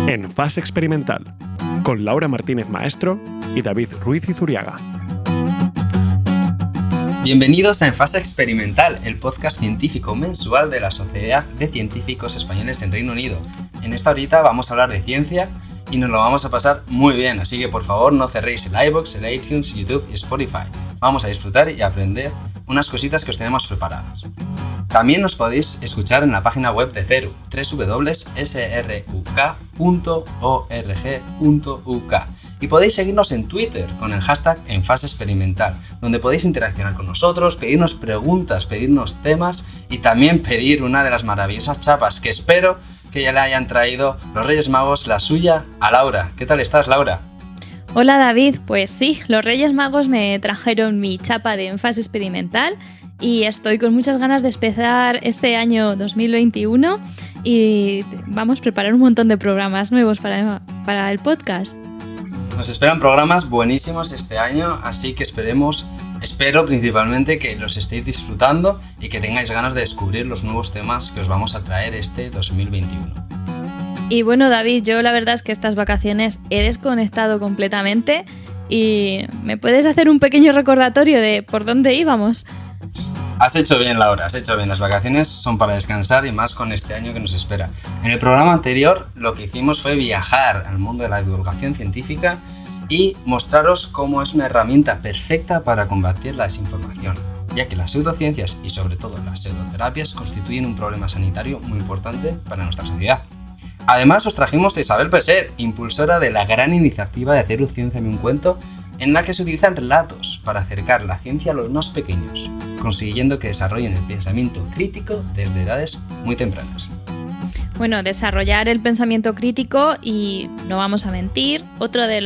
En Fase Experimental, con Laura Martínez Maestro y David Ruiz Izuriaga. Bienvenidos a En Fase Experimental, el podcast científico mensual de la Sociedad de Científicos Españoles en Reino Unido. En esta horita vamos a hablar de ciencia y nos lo vamos a pasar muy bien, así que por favor no cerréis el iVoox, el iTunes, YouTube y Spotify. Vamos a disfrutar y aprender unas cositas que os tenemos preparadas. También nos podéis escuchar en la página web de CERU, www.sruk.org.uk. Y podéis seguirnos en Twitter con el hashtag #EnFaseExperimental, donde podéis interaccionar con nosotros, pedirnos preguntas, pedirnos temas y también pedir una de las maravillosas chapas que espero que ya le hayan traído los Reyes Magos, la suya, a Laura. ¿Qué tal estás, Laura? Hola, David. Pues sí, los Reyes Magos me trajeron mi chapa de En Fase Experimental y estoy con muchas ganas de empezar este año 2021 y vamos a preparar un montón de programas nuevos para el podcast. Nos esperan programas buenísimos este año, así que espero principalmente que los estéis disfrutando y que tengáis ganas de descubrir los nuevos temas que os vamos a traer este 2021. Y bueno, David, yo la verdad es que estas vacaciones he desconectado completamente y ¿me puedes hacer un pequeño recordatorio de por dónde íbamos? Has hecho bien, Laura, has hecho bien. Las vacaciones son para descansar y más con este año que nos espera. En el programa anterior lo que hicimos fue viajar al mundo de la divulgación científica y mostraros cómo es una herramienta perfecta para combatir la desinformación, ya que las pseudociencias y sobre todo las pseudoterapias constituyen un problema sanitario muy importante para nuestra sociedad. Además os trajimos a Isabel Peset, impulsora de la gran iniciativa de CERU Ciénciame un cuento, en la que se utilizan relatos para acercar la ciencia a los más pequeños, consiguiendo que desarrollen el pensamiento crítico desde edades muy tempranas. Bueno, desarrollar el pensamiento crítico y, no vamos a mentir, otro de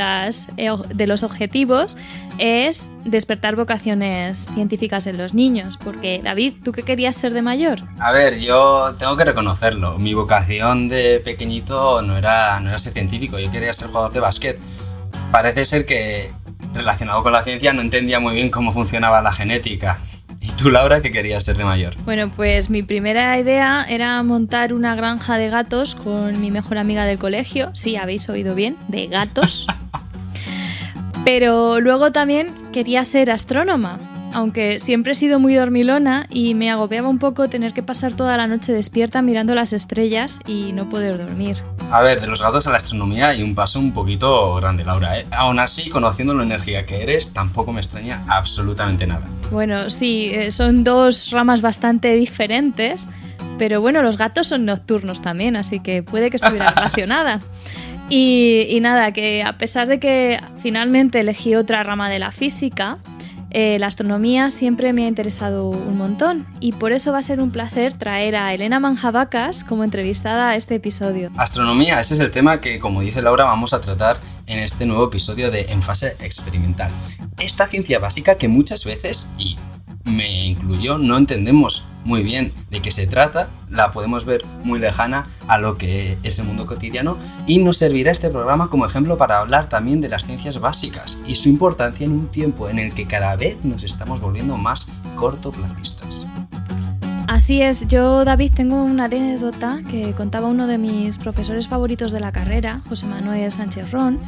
los objetivos es despertar vocaciones científicas en los niños. Porque, David, ¿tú qué querías ser de mayor? A ver, yo tengo que reconocerlo. Mi vocación de pequeñito no era ser científico, yo quería ser jugador de básquet. Parece ser que, relacionado con la ciencia, no entendía muy bien cómo funcionaba la genética. ¿Y tú, Laura, qué querías ser de mayor? Bueno, pues mi primera idea era montar una granja de gatos con mi mejor amiga del colegio. Sí, habéis oído bien, de gatos. Pero luego también quería ser astrónoma, aunque siempre he sido muy dormilona y me agobiaba un poco tener que pasar toda la noche despierta mirando las estrellas y no poder dormir. A ver, de los gatos a la astronomía hay un paso un poquito grande, Laura, ¿eh? Aún así, conociendo la energía que eres, tampoco me extraña absolutamente nada. Bueno, sí, son dos ramas bastante diferentes, pero bueno, los gatos son nocturnos también, así que puede que estuviera relacionada. Y nada, que a pesar de que finalmente elegí otra rama de la física, la astronomía siempre me ha interesado un montón y por eso va a ser un placer traer a Elena Manjabacas como entrevistada a este episodio. Astronomía, ese es el tema que, como dice Laura, vamos a tratar en este nuevo episodio de En Fase Experimental. Esta ciencia básica que muchas veces, y me incluyo, no entendemos muy bien de qué se trata, la podemos ver muy lejana a lo que es el mundo cotidiano y nos servirá este programa como ejemplo para hablar también de las ciencias básicas y su importancia en un tiempo en el que cada vez nos estamos volviendo más cortoplacistas. Así es, yo, David, tengo una anécdota que contaba uno de mis profesores favoritos de la carrera, José Manuel Sánchez Ron,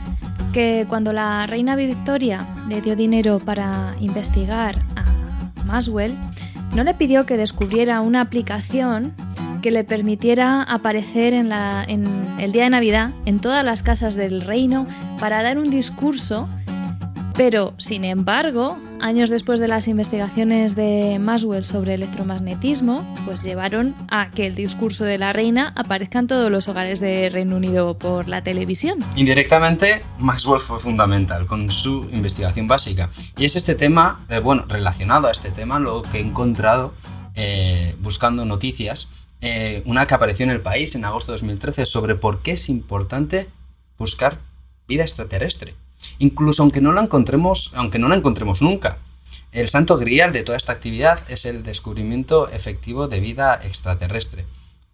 que cuando la reina Victoria le dio dinero para investigar a Maxwell, no le pidió que descubriera una aplicación que le permitiera aparecer en el día de Navidad en todas las casas del reino para dar un discurso, pero, sin embargo, años después de las investigaciones de Maxwell sobre electromagnetismo, pues llevaron a que el discurso de la reina aparezca en todos los hogares de Reino Unido por la televisión. Indirectamente, Maxwell fue fundamental con su investigación básica. Y es este tema, relacionado a este tema, lo que he encontrado buscando noticias, una que apareció en El País en agosto de 2013 sobre por qué es importante buscar vida extraterrestre. Incluso aunque no la encontremos nunca. El santo grial de toda esta actividad es el descubrimiento efectivo de vida extraterrestre.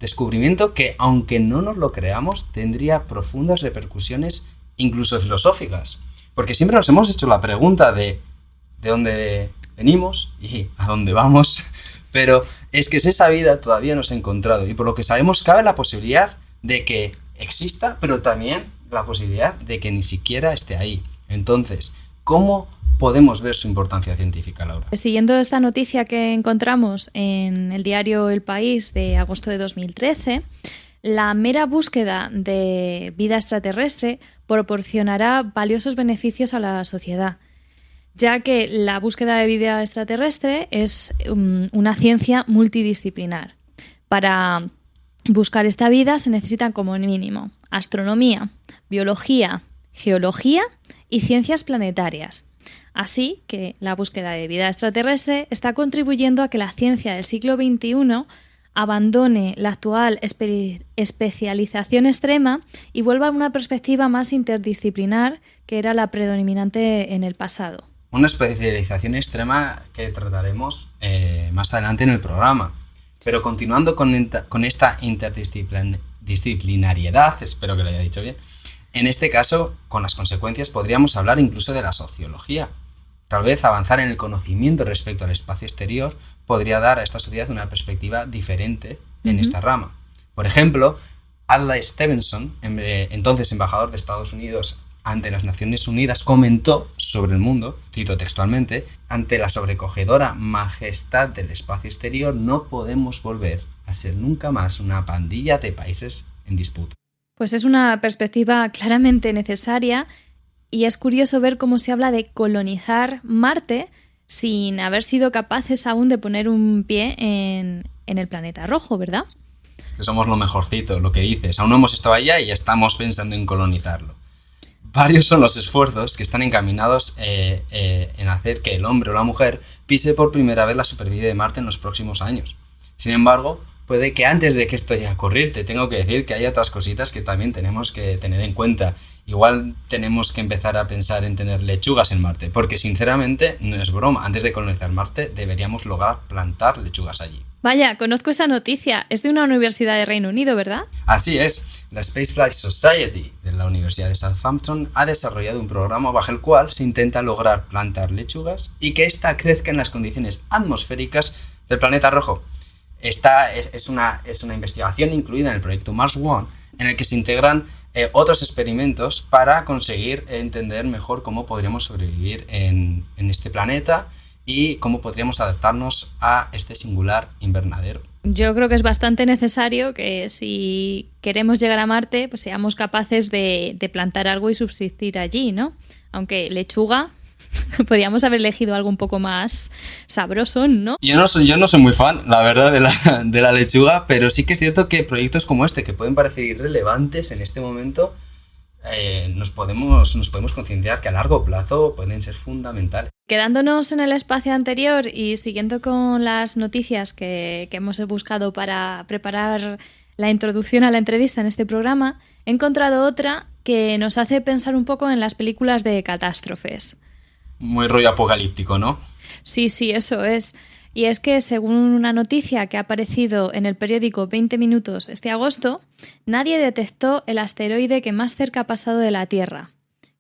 Descubrimiento que, aunque no nos lo creamos, tendría profundas repercusiones, incluso filosóficas. Porque siempre nos hemos hecho la pregunta de dónde venimos y a dónde vamos, pero es que esa vida todavía no se ha encontrado y por lo que sabemos cabe la posibilidad de que exista, pero también la posibilidad de que ni siquiera esté ahí. Entonces, ¿cómo podemos ver su importancia científica, Laura? Siguiendo esta noticia que encontramos en el diario El País de agosto de 2013, la mera búsqueda de vida extraterrestre proporcionará valiosos beneficios a la sociedad, ya que la búsqueda de vida extraterrestre es una ciencia multidisciplinar. Para buscar esta vida se necesitan como mínimo astronomía, biología, geología y ciencias planetarias. Así que la búsqueda de vida extraterrestre está contribuyendo a que la ciencia del siglo XXI abandone la actual especialización extrema y vuelva a una perspectiva más interdisciplinar que era la predominante en el pasado. Una especialización extrema que trataremos más adelante en el programa. Pero continuando con esta interdisciplinariedad, espero que lo haya dicho bien, en este caso, con las consecuencias, podríamos hablar incluso de la sociología. Tal vez avanzar en el conocimiento respecto al espacio exterior podría dar a esta sociedad una perspectiva diferente en esta rama. Por ejemplo, Adlai Stevenson, entonces embajador de Estados Unidos ante las Naciones Unidas, comentó sobre el mundo, cito textualmente, ante la sobrecogedora majestad del espacio exterior no podemos volver a ser nunca más una pandilla de países en disputa. Pues es una perspectiva claramente necesaria y es curioso ver cómo se habla de colonizar Marte sin haber sido capaces aún de poner un pie en el planeta rojo, ¿verdad? Es que somos lo mejorcito, lo que dices. Aún no hemos estado allá y ya estamos pensando en colonizarlo. Varios son los esfuerzos que están encaminados en hacer que el hombre o la mujer pise por primera vez la superficie de Marte en los próximos años. Sin embargo, puede que antes de que esto llegue a ocurrir, te tengo que decir que hay otras cositas que también tenemos que tener en cuenta. Igual tenemos que empezar a pensar en tener lechugas en Marte, porque sinceramente, no es broma, antes de colonizar Marte deberíamos lograr plantar lechugas allí. Vaya, conozco esa noticia. Es de una universidad de Reino Unido, ¿verdad? Así es. La Spaceflight Society de la Universidad de Southampton ha desarrollado un programa bajo el cual se intenta lograr plantar lechugas y que ésta crezca en las condiciones atmosféricas del planeta rojo. Esta es una investigación incluida en el proyecto Mars One, en el que se integran otros experimentos para conseguir entender mejor cómo podríamos sobrevivir en este planeta y cómo podríamos adaptarnos a este singular invernadero. Yo creo que es bastante necesario que si queremos llegar a Marte, pues seamos capaces de plantar algo y subsistir allí, ¿no? Aunque lechuga, podríamos haber elegido algo un poco más sabroso, ¿no? Yo no soy muy fan, la verdad, de la lechuga, pero sí que es cierto que proyectos como este, que pueden parecer irrelevantes en este momento, nos podemos concienciar que a largo plazo pueden ser fundamentales. Quedándonos en el espacio anterior y siguiendo con las noticias que hemos buscado para preparar la introducción a la entrevista en este programa, he encontrado otra que nos hace pensar un poco en las películas de catástrofes. Muy rollo apocalíptico, ¿no? Sí, eso es. Y es que, según una noticia que ha aparecido en el periódico 20 Minutos este agosto, nadie detectó el asteroide que más cerca ha pasado de la Tierra,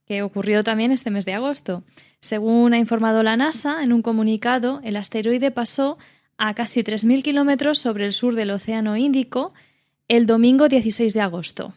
que ocurrió también este mes de agosto. Según ha informado la NASA, en un comunicado, el asteroide pasó a casi 3.000 kilómetros sobre el sur del Océano Índico el domingo 16 de agosto.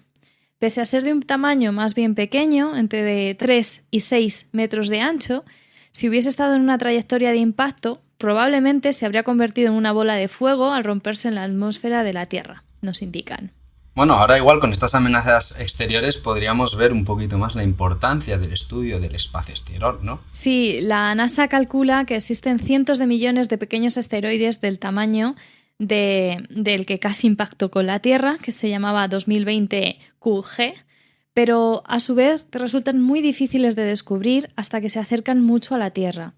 Pese a ser de un tamaño más bien pequeño, entre 3 y 6 metros de ancho, si hubiese estado en una trayectoria de impacto, probablemente se habría convertido en una bola de fuego al romperse en la atmósfera de la Tierra, nos indican. Bueno, ahora igual con estas amenazas exteriores podríamos ver un poquito más la importancia del estudio del espacio exterior, ¿no? Sí, la NASA calcula que existen cientos de millones de pequeños asteroides del tamaño del que casi impactó con la Tierra, que se llamaba 2020 QG, pero a su vez resultan muy difíciles de descubrir hasta que se acercan mucho a la Tierra.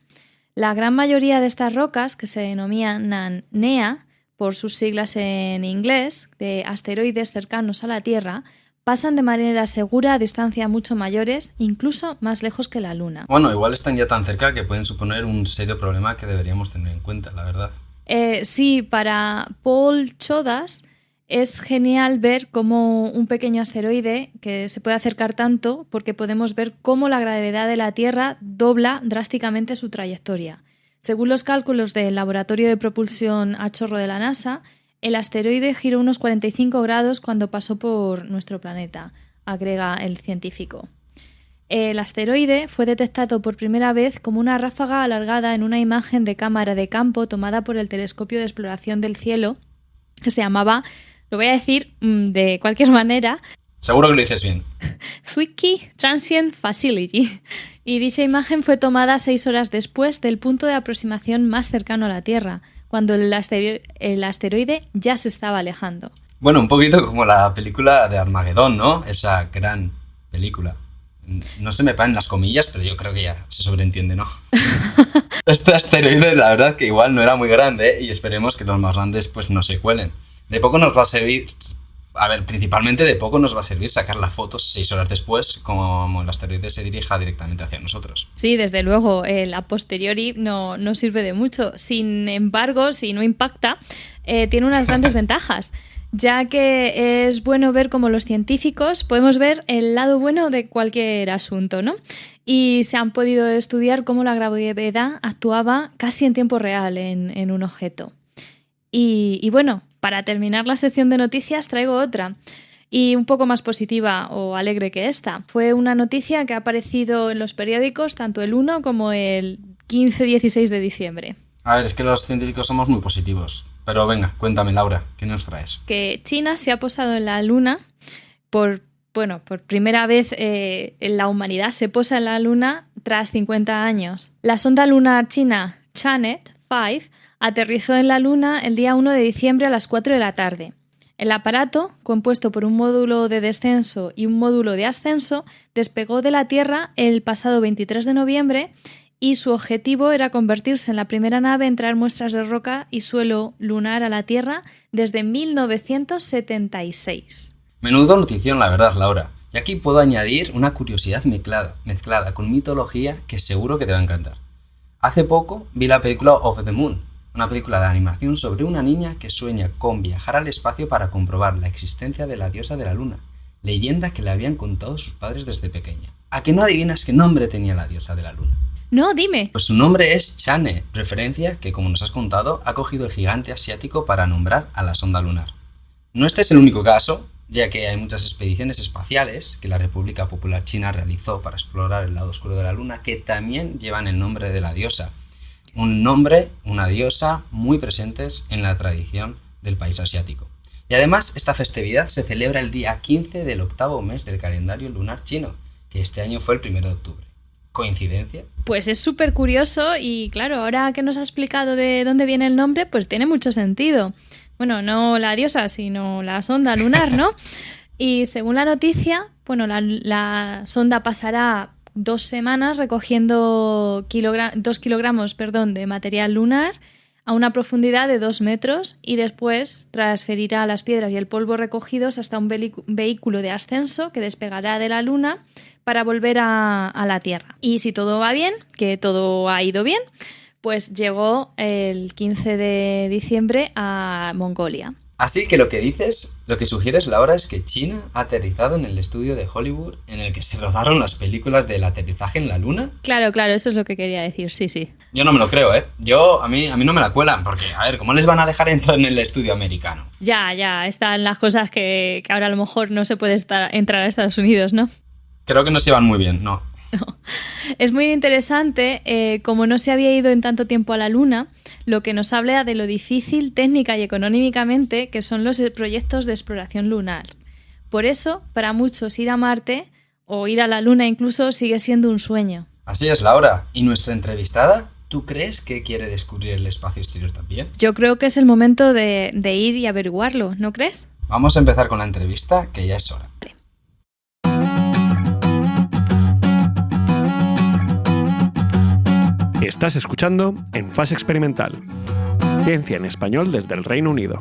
La gran mayoría de estas rocas, que se denominan NEA, por sus siglas en inglés, de asteroides cercanos a la Tierra, pasan de manera segura a distancias mucho mayores, incluso más lejos que la Luna. Bueno, igual están ya tan cerca que pueden suponer un serio problema que deberíamos tener en cuenta, la verdad. Sí, para Paul Chodas es genial ver cómo un pequeño asteroide que se puede acercar tanto porque podemos ver cómo la gravedad de la Tierra dobla drásticamente su trayectoria. Según los cálculos del Laboratorio de Propulsión a Chorro de la NASA, El asteroide giró unos 45 grados cuando pasó por nuestro planeta, agrega el científico. El asteroide fue detectado por primera vez como una ráfaga alargada en una imagen de cámara de campo tomada por el telescopio de exploración del cielo, que se llamaba, lo voy a decir de cualquier manera, Seguro que lo dices bien. Zwicky Transient Facility. Y dicha imagen fue tomada 6 horas después del punto de aproximación más cercano a la Tierra, cuando el asteroide ya se estaba alejando. Bueno, un poquito como la película de Armagedón, ¿no? Esa gran película. No se me paran las comillas, pero yo creo que ya se sobreentiende, ¿no? Este asteroide, la verdad, que igual no era muy grande, y esperemos que los más grandes pues no se cuelen. De poco nos va a servir... A ver, principalmente de poco nos va a servir sacar las fotos 6 horas después, como el asteroide se dirija directamente hacia nosotros. Sí, desde luego, a posteriori no sirve de mucho. Sin embargo, si no impacta, tiene unas grandes ventajas, ya que es bueno ver cómo los científicos podemos ver el lado bueno de cualquier asunto, ¿no? Y se han podido estudiar cómo la gravedad actuaba casi en tiempo real en un objeto. Y bueno, para terminar la sección de noticias traigo otra, y un poco más positiva o alegre que esta. Fue una noticia que ha aparecido en los periódicos tanto el 1 como el 15-16 de diciembre. A ver, es que los científicos somos muy positivos. Pero venga, cuéntame, Laura, ¿qué nos traes? Que China se ha posado en la Luna por primera vez la humanidad se posa en la Luna tras 50 años. La sonda lunar china Chang'e 5 aterrizó en la Luna el día 1 de diciembre a las 4 de la tarde. El aparato, compuesto por un módulo de descenso y un módulo de ascenso, despegó de la Tierra el pasado 23 de noviembre y su objetivo era convertirse en la primera nave en traer muestras de roca y suelo lunar a la Tierra desde 1976. Menudo notición, la verdad, Laura. Y aquí puedo añadir una curiosidad mezclada con mitología que seguro que te va a encantar. Hace poco vi la película Of the Moon, una película de animación sobre una niña que sueña con viajar al espacio para comprobar la existencia de la diosa de la luna, leyenda que le habían contado sus padres desde pequeña. ¿A que no adivinas qué nombre tenía la diosa de la luna? No, dime. Pues su nombre es Chang'e, referencia que, como nos has contado, ha cogido el gigante asiático para nombrar a la sonda lunar. No este es el único caso, ya que hay muchas expediciones espaciales que la República Popular China realizó para explorar el lado oscuro de la Luna que también llevan el nombre de la diosa. Un nombre, una diosa, muy presentes en la tradición del país asiático. Y además, esta festividad se celebra el día 15 del octavo mes del calendario lunar chino, que este año fue el 1 de octubre. ¿Coincidencia? Pues es súper curioso y claro, ahora que nos ha explicado de dónde viene el nombre, pues tiene mucho sentido. Bueno, no la diosa, sino la sonda lunar, ¿no? Y según la noticia, bueno, la sonda pasará 2 semanas recogiendo 2 kilogramos de material lunar a una profundidad de 2 metros y después transferirá las piedras y el polvo recogidos hasta un vehículo de ascenso que despegará de la Luna para volver a la Tierra. Y si todo va bien, que todo ha ido bien, pues llegó el 15 de diciembre a Mongolia. Así que lo que sugieres, Laura, es que China ha aterrizado en el estudio de Hollywood en el que se rodaron las películas del aterrizaje en la Luna. Claro, eso es lo que quería decir, sí. Yo no me lo creo, ¿eh? A mí no me la cuelan, porque, a ver, ¿cómo les van a dejar entrar en el estudio americano? Ya, están las cosas que ahora a lo mejor no se puede entrar a Estados Unidos, ¿no? Creo que no se van muy bien, no. No. Es muy interesante, como no se había ido en tanto tiempo a la Luna, lo que nos habla de lo difícil técnica y económicamente que son los proyectos de exploración lunar. Por eso, para muchos ir a Marte o ir a la Luna incluso sigue siendo un sueño. Así es, Laura. ¿Y nuestra entrevistada? ¿Tú crees que quiere descubrir el espacio exterior también? Yo creo que es el momento de ir y averiguarlo, ¿no crees? Vamos a empezar con la entrevista, que ya es hora. Vale. Estás escuchando En Fase Experimental, ciencia en español desde el Reino Unido.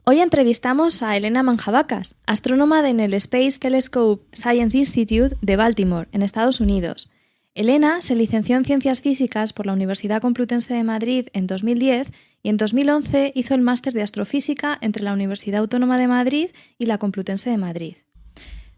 Hoy entrevistamos a Elena Manjabacas, astrónoma en el Space Telescope Science Institute de Baltimore, en Estados Unidos. Elena se licenció en Ciencias Físicas por la Universidad Complutense de Madrid en 2010 y en 2011 hizo el máster de Astrofísica entre la Universidad Autónoma de Madrid y la Complutense de Madrid.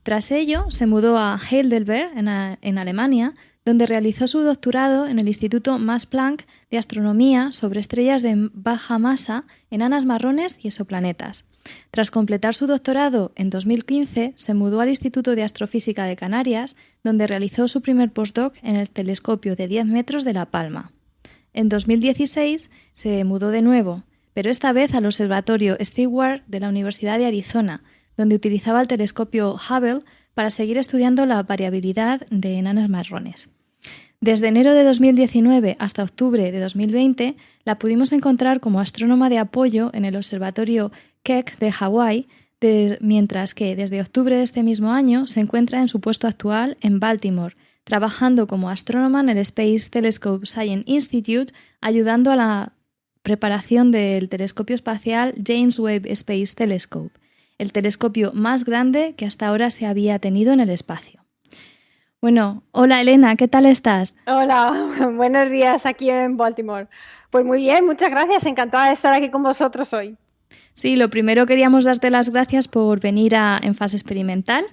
Tras ello, se mudó a Heidelberg, en Alemania, donde realizó su doctorado en el Instituto Max Planck de Astronomía sobre estrellas de baja masa, enanas marrones y exoplanetas. Tras completar su doctorado en 2015, se mudó al Instituto de Astrofísica de Canarias, donde realizó su primer postdoc en el telescopio de 10 metros de La Palma. En 2016 se mudó de nuevo, pero esta vez al Observatorio Stewart de la Universidad de Arizona, donde utilizaba el telescopio Hubble para seguir estudiando la variabilidad de enanas marrones. Desde enero de 2019 hasta octubre de 2020 la pudimos encontrar como astrónoma de apoyo en el Observatorio Keck de Hawái, mientras que desde octubre de este mismo año se encuentra en su puesto actual en Baltimore, trabajando como astrónoma en el Space Telescope Science Institute, ayudando a la preparación del telescopio espacial James Webb Space Telescope, el telescopio más grande que hasta ahora se había tenido en el espacio. Bueno, hola Elena, ¿qué tal estás? Hola, buenos días aquí en Baltimore. Pues muy bien, muchas gracias, encantada de estar aquí con vosotros hoy. Sí, lo primero queríamos darte las gracias por venir a En Fase Experimental,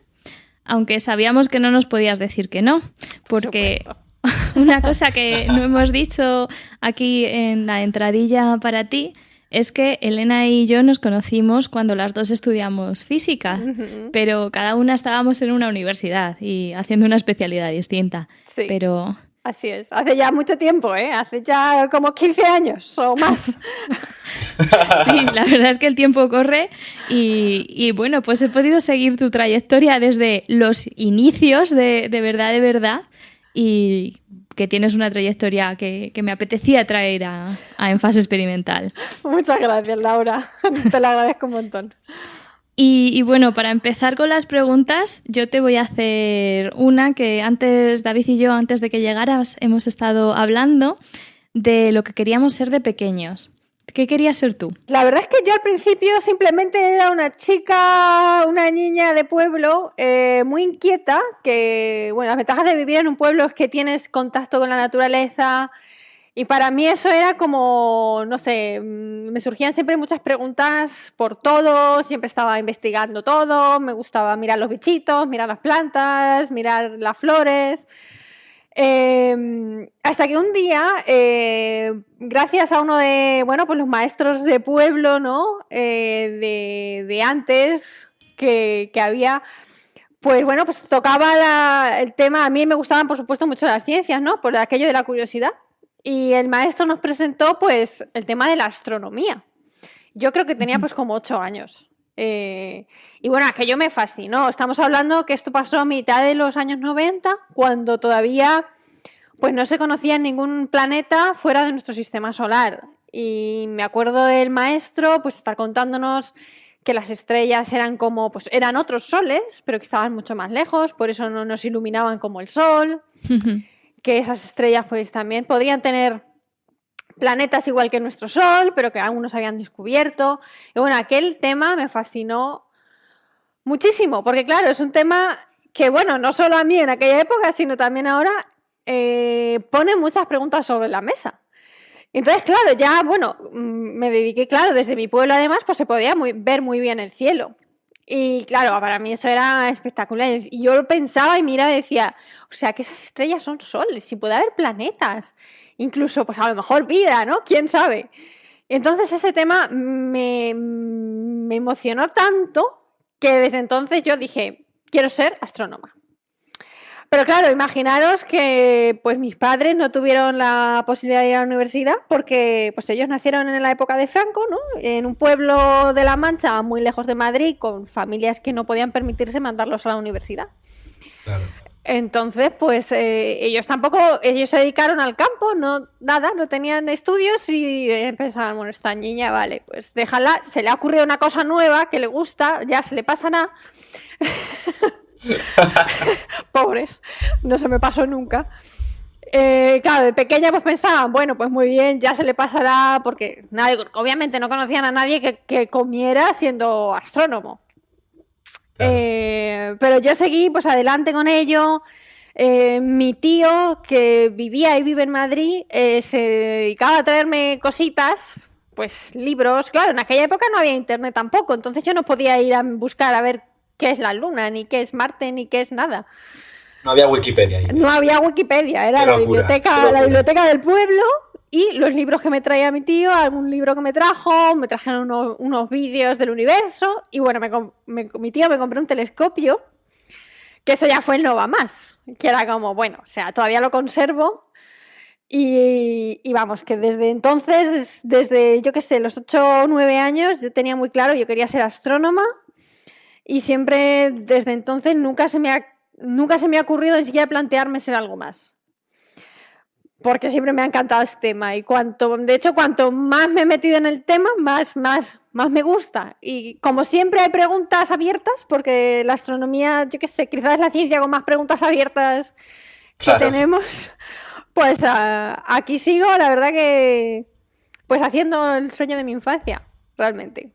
aunque sabíamos que no nos podías decir que no, porque una cosa que no hemos dicho aquí en la entradilla para ti es que Elena y yo nos conocimos cuando las dos estudiamos física, pero cada una estábamos en una universidad y haciendo una especialidad distinta. Sí, pero... así es. Hace ya mucho tiempo, ¿eh? Hace ya como 15 años o más. Sí, la verdad es que el tiempo corre y bueno, pues he podido seguir tu trayectoria desde los inicios de verdad, y que tienes una trayectoria que me apetecía traer a En Fase Experimental. Muchas gracias, Laura. Te lo agradezco un montón. Y bueno, para empezar con las preguntas, yo te voy a hacer una que antes, David y yo, antes de que llegaras, hemos estado hablando de lo que queríamos ser de pequeños. ¿Qué querías ser tú? La verdad es que yo al principio simplemente era una chica, una niña de pueblo muy inquieta, que, bueno, las ventajas de vivir en un pueblo es que tienes contacto con la naturaleza y para mí eso era como, no sé, me surgían siempre muchas preguntas por todo, siempre estaba investigando todo, me gustaba mirar los bichitos, mirar las plantas, mirar las flores. Hasta que un día, gracias a uno de, bueno, pues los maestros de pueblo, ¿no? De antes que había, pues bueno, pues tocaba el tema. A mí me gustaban, por supuesto, mucho las ciencias, ¿no? Por aquello de la curiosidad. Y el maestro nos presentó, pues, el tema de la astronomía. Yo creo que tenía, pues, como 8 años. Y bueno, aquello me fascinó. Estamos hablando que esto pasó a mitad de los años 90, cuando todavía pues no se conocía ningún planeta fuera de nuestro sistema solar. Y me acuerdo del maestro pues estar contándonos que las estrellas eran como, pues eran otros soles, pero que estaban mucho más lejos, por eso no nos iluminaban como el sol, que esas estrellas pues también podrían tener planetas igual que nuestro Sol, pero que aún no se habían descubierto. Y bueno, aquel tema me fascinó muchísimo, porque claro, es un tema que, bueno, no solo a mí en aquella época, sino también ahora, pone muchas preguntas sobre la mesa. Entonces, claro, ya, bueno, me dediqué, claro, desde mi pueblo además, pues se podía ver muy bien el cielo. Y claro, para mí eso era espectacular. Y yo pensaba y miraba y decía, o sea, que esas estrellas son soles, si puede haber planetas. Incluso, pues a lo mejor vida, ¿no? ¿Quién sabe? Entonces ese tema me emocionó tanto que desde entonces yo dije, quiero ser astrónoma. Pero claro, imaginaros que pues mis padres no tuvieron la posibilidad de ir a la universidad porque pues ellos nacieron en la época de Franco, ¿no? En un pueblo de La Mancha, muy lejos de Madrid, con familias que no podían permitirse mandarlos a la universidad. Claro. Entonces, pues ellos se dedicaron al campo, no tenían estudios y pensaban, bueno, esta niña, vale, pues déjala, se le ha ocurrido una cosa nueva que le gusta, ya se le pasará. Pobres, no se me pasó nunca. Claro, de pequeña pues pensaban, bueno, pues muy bien, ya se le pasará, porque obviamente no conocían a nadie que comiera siendo astrónomo. Claro. Pero yo seguí pues adelante con ello. Mi tío, que vivía y vive en Madrid, se dedicaba a traerme cositas, pues libros. Claro, en aquella época no había internet tampoco, entonces yo no podía ir a buscar a ver qué es la Luna, ni qué es Marte, ni qué es nada. No había Wikipedia ahí. No había Wikipedia, era Qué locura, qué locura. la biblioteca del pueblo y los libros que me traía mi tío, algún libro que me trajeron unos vídeos del universo y bueno, mi tío me compró un telescopio, que eso ya fue el no va más, que era como, bueno, o sea, todavía lo conservo y vamos, que desde entonces, desde yo qué sé, los 8 o 9 años, yo tenía muy claro, yo quería ser astrónoma y siempre desde entonces nunca se me ha ocurrido ni siquiera plantearme ser algo más. Porque siempre me ha encantado este tema y de hecho, cuanto más me he metido en el tema, más me gusta. Y como siempre hay preguntas abiertas, porque la astronomía, yo qué sé, quizás es la ciencia con más preguntas abiertas que tenemos, pues aquí sigo, la verdad que pues haciendo el sueño de mi infancia, realmente.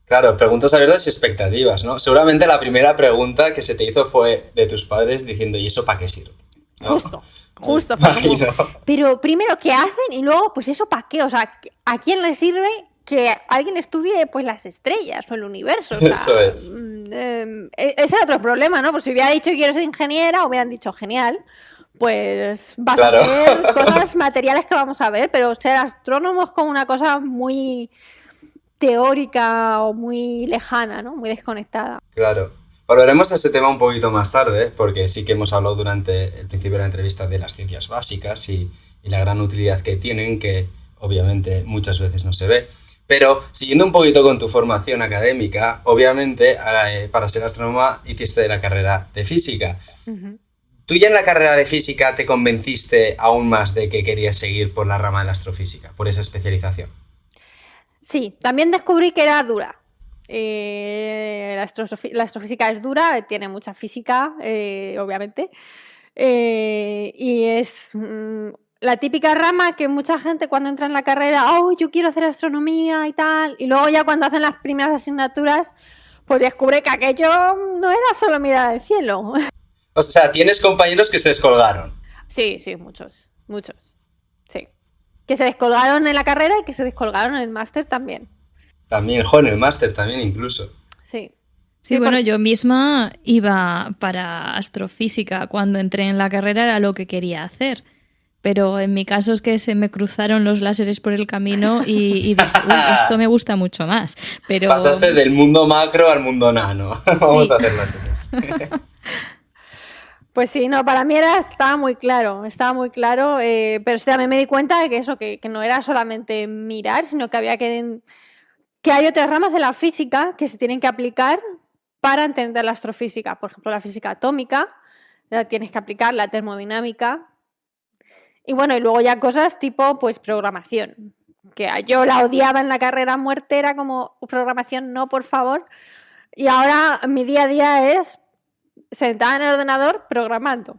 Claro, preguntas abiertas y expectativas, ¿no? Seguramente la primera pregunta que se te hizo fue de tus padres diciendo, ¿y eso para qué sirve? ¿No? Justo. Pero primero, ¿qué hacen? Y luego, pues eso, ¿para qué? O sea, ¿a quién le sirve que alguien estudie pues las estrellas o el universo? O sea, eso es. Ese es otro problema, ¿no? Pues si hubiera dicho que quiero ser ingeniera, hubieran dicho, genial, pues vas a ver cosas materiales que vamos a ver, pero ser astrónomo es como una cosa muy teórica o muy lejana, ¿no? Muy desconectada. Claro. Volveremos a ese tema un poquito más tarde, porque sí que hemos hablado durante el principio de la entrevista de las ciencias básicas y la gran utilidad que tienen, que obviamente muchas veces no se ve. Pero siguiendo un poquito con tu formación académica, obviamente para ser astrónoma hiciste la carrera de física. Uh-huh. ¿Tú ya en la carrera de física te convenciste aún más de que querías seguir por la rama de la astrofísica, por esa especialización? Sí, también descubrí que era dura. La astrofísica es dura, tiene mucha física, obviamente, y es la típica rama que mucha gente cuando entra en la carrera, yo quiero hacer astronomía y tal, y luego ya cuando hacen las primeras asignaturas, pues descubre que aquello no era solo mirar al cielo. O sea, ¿tienes compañeros que se descolgaron? Sí, muchos, sí. Que se descolgaron en la carrera y que se descolgaron en el máster también. También, en el máster también incluso. Sí, bueno, yo misma iba para astrofísica. Cuando entré en la carrera era lo que quería hacer. Pero en mi caso es que se me cruzaron los láseres por el camino y dije, esto me gusta mucho más. Pero... Pasaste del mundo macro al mundo nano. Vamos a hacer láseres. Pues sí, no, para mí estaba muy claro, pero sí, también me di cuenta de que eso, que no era solamente mirar, sino que había que hay otras ramas de la física que se tienen que aplicar para entender la astrofísica. Por ejemplo, la física atómica, la tienes que aplicar, la termodinámica. Y bueno, y luego ya cosas tipo, pues, programación. Que yo la odiaba en la carrera a muerte, era como, programación no, por favor. Y ahora mi día a día es sentada en el ordenador programando.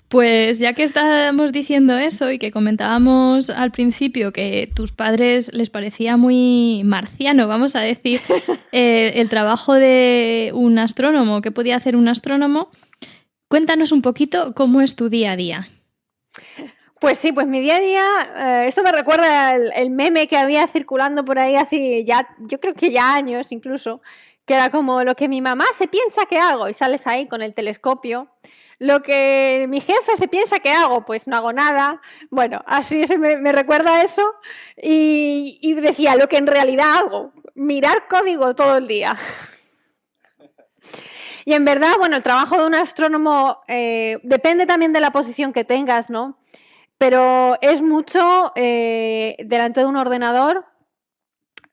Pues ya que estábamos diciendo eso y que comentábamos al principio que tus padres les parecía muy marciano, vamos a decir, el trabajo de un astrónomo, ¿qué podía hacer un astrónomo? Cuéntanos un poquito cómo es tu día a día. Pues sí, pues mi día a día, esto me recuerda el meme que había circulando por ahí hace ya, yo creo que ya años incluso, que era como lo que mi mamá se piensa que hago, y sales ahí con el telescopio. Lo que mi jefe se piensa que hago, pues no hago nada. Bueno, así me recuerda eso. Y decía, lo que en realidad hago, mirar código todo el día. Y en verdad, bueno, el trabajo de un astrónomo depende también de la posición que tengas, ¿no? Pero es mucho delante de un ordenador,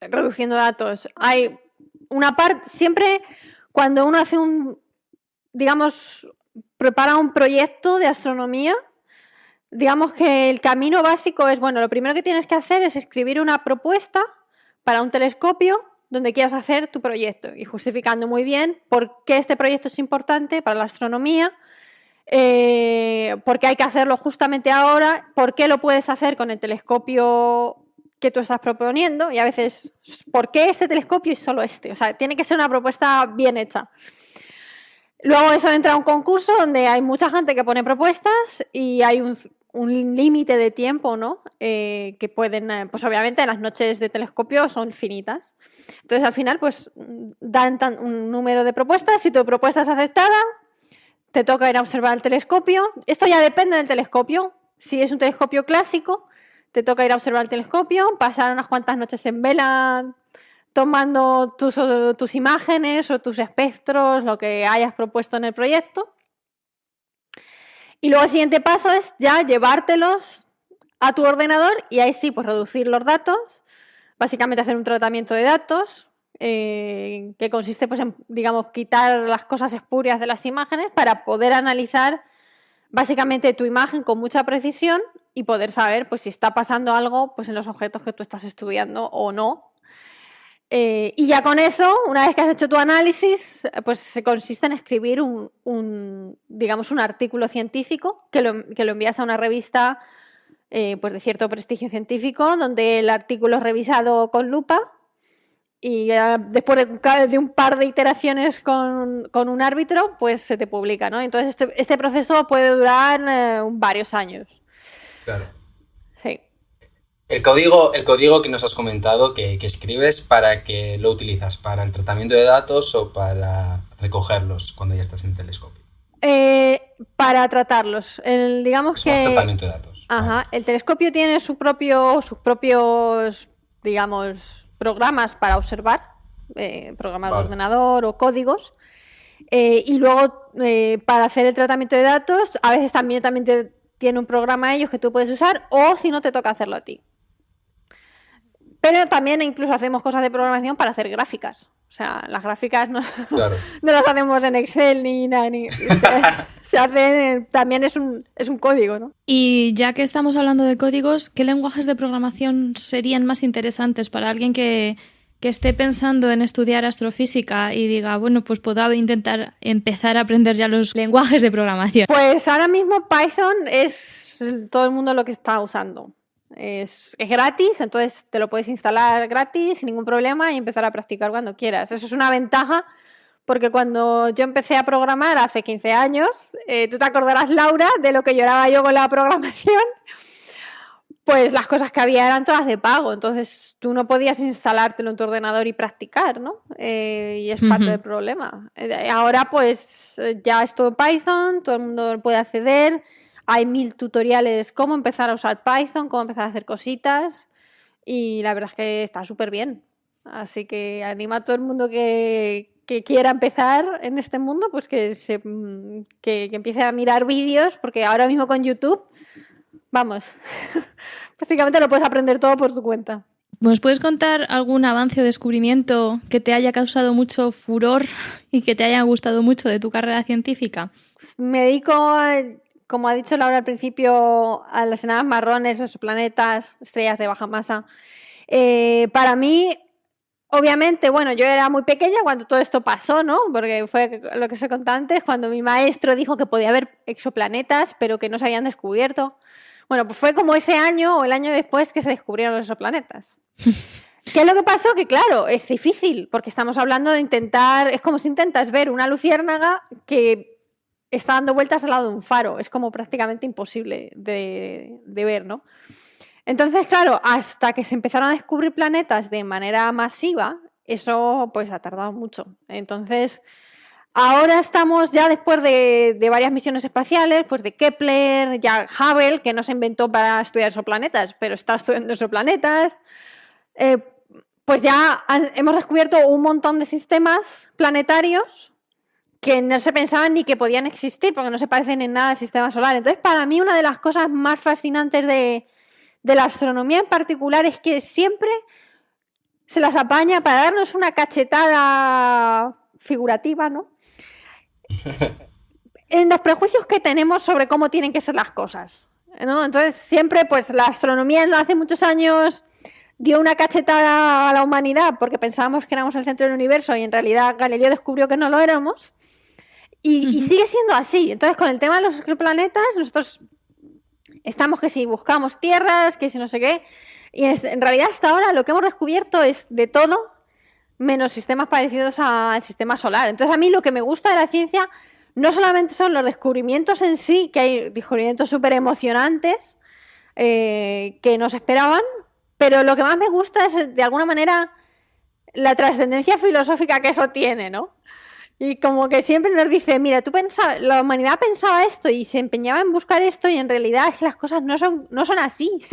reduciendo datos. Hay una parte, siempre cuando uno hace prepara un proyecto de astronomía, digamos que el camino básico es, bueno, lo primero que tienes que hacer es escribir una propuesta para un telescopio donde quieras hacer tu proyecto y justificando muy bien por qué este proyecto es importante para la astronomía, por qué hay que hacerlo justamente ahora, por qué lo puedes hacer con el telescopio que tú estás proponiendo y a veces, ¿por qué este telescopio y solo este? O sea, tiene que ser una propuesta bien hecha. Luego eso entra a un concurso donde hay mucha gente que pone propuestas y hay un límite de tiempo, ¿no? Que pueden, pues obviamente las noches de telescopio son finitas. Entonces, al final, pues dan un número de propuestas. Si tu propuesta es aceptada, te toca ir a observar el telescopio. Esto ya depende del telescopio. Si es un telescopio clásico, te toca ir a observar el telescopio, pasar unas cuantas noches en vela tomando tus imágenes o tus espectros, lo que hayas propuesto en el proyecto. Y luego el siguiente paso es ya llevártelos a tu ordenador y ahí sí, pues reducir los datos, básicamente hacer un tratamiento de datos que consiste pues en, digamos, quitar las cosas espurias de las imágenes para poder analizar básicamente tu imagen con mucha precisión y poder saber pues si está pasando algo pues en los objetos que tú estás estudiando o no. Y ya con eso, una vez que has hecho tu análisis, pues se consiste en escribir digamos, un artículo científico que lo envías a una revista pues de cierto prestigio científico, donde el artículo es revisado con lupa y después de un par de iteraciones con un árbitro, pues se te publica, ¿no? Entonces este proceso puede durar varios años. Claro. Sí. El código que nos has comentado que escribes, ¿para qué lo utilizas? ¿Para el tratamiento de datos o para recogerlos cuando ya estás en el telescopio? Para tratarlos. Digamos que tratamiento de datos. Ajá, el telescopio tiene sus propios, digamos, programas para observar, programas de ordenador o códigos. Y luego, para hacer el tratamiento de datos, a veces también tiene un programa ellos que tú puedes usar, o si no, te toca hacerlo a ti. Pero también incluso hacemos cosas de programación para hacer gráficas. O sea, las gráficas no las hacemos en Excel ni nada. Se hacen, también es un código, ¿no? Y ya que estamos hablando de códigos, ¿qué lenguajes de programación serían más interesantes para alguien que esté pensando en estudiar astrofísica y diga, bueno, pues puedo intentar empezar a aprender ya los lenguajes de programación? Pues ahora mismo Python es todo el mundo lo que está usando. Es gratis, entonces te lo puedes instalar gratis sin ningún problema y empezar a practicar cuando quieras. Eso es una ventaja porque cuando yo empecé a programar hace 15 años, tú te acordarás, Laura, de lo que lloraba yo con la programación, pues las cosas que había eran todas de pago, entonces tú no podías instalártelo en tu ordenador y practicar, ¿no? Y es parte del problema. Ahora pues ya es todo Python, todo el mundo puede acceder. Hay 1000 tutoriales cómo empezar a usar Python, cómo empezar a hacer cositas y la verdad es que está súper bien. Así que animo a todo el mundo que quiera empezar en este mundo, pues que empiece a mirar vídeos, porque ahora mismo con YouTube, vamos, prácticamente lo puedes aprender todo por tu cuenta. ¿Nos puedes contar algún avance o descubrimiento que te haya causado mucho furor y que te haya gustado mucho de tu carrera científica? Me dedico como ha dicho Laura al principio, a las enanas marrones, los planetas, estrellas de baja masa. Para mí, obviamente, bueno, yo era muy pequeña cuando todo esto pasó, ¿no? Porque fue lo que os he contado antes, cuando mi maestro dijo que podía haber exoplanetas, pero que no se habían descubierto. Bueno, pues fue como ese año o el año después que se descubrieron los exoplanetas. ¿Qué es lo que pasó? Que claro, es difícil, porque estamos hablando de intentar, es como si intentas ver una luciérnaga que está dando vueltas al lado de un faro. Es como prácticamente imposible de ver, ¿no? Entonces, claro, hasta que se empezaron a descubrir planetas de manera masiva, eso pues ha tardado mucho. Entonces, ahora estamos ya después de varias misiones espaciales, pues de Kepler, ya Hubble, que no se inventó para estudiar exoplanetas, pero está estudiando exoplanetas. Pues ya hemos descubierto un montón de sistemas planetarios que no se pensaban ni que podían existir, porque no se parecen en nada al sistema solar. Entonces, para mí, una de las cosas más fascinantes de la astronomía en particular es que siempre se las apaña para darnos una cachetada figurativa, ¿no? En los prejuicios que tenemos sobre cómo tienen que ser las cosas, ¿no? Entonces, siempre, pues, la astronomía hace muchos años dio una cachetada a la humanidad porque pensábamos que éramos el centro del universo y en realidad Galileo descubrió que no lo éramos. Y sigue siendo así. Entonces, con el tema de los exoplanetas, nosotros estamos que si buscamos tierras, que si no sé qué. Y en realidad, hasta ahora, lo que hemos descubierto es de todo, menos sistemas parecidos al sistema solar. Entonces, a mí lo que me gusta de la ciencia no solamente son los descubrimientos en sí, que hay descubrimientos súper emocionantes que no se esperaban, pero lo que más me gusta es, de alguna manera, la trascendencia filosófica que eso tiene, ¿no? Y como que siempre nos dice, mira, la humanidad pensaba esto y se empeñaba en buscar esto y en realidad es que las cosas no son así.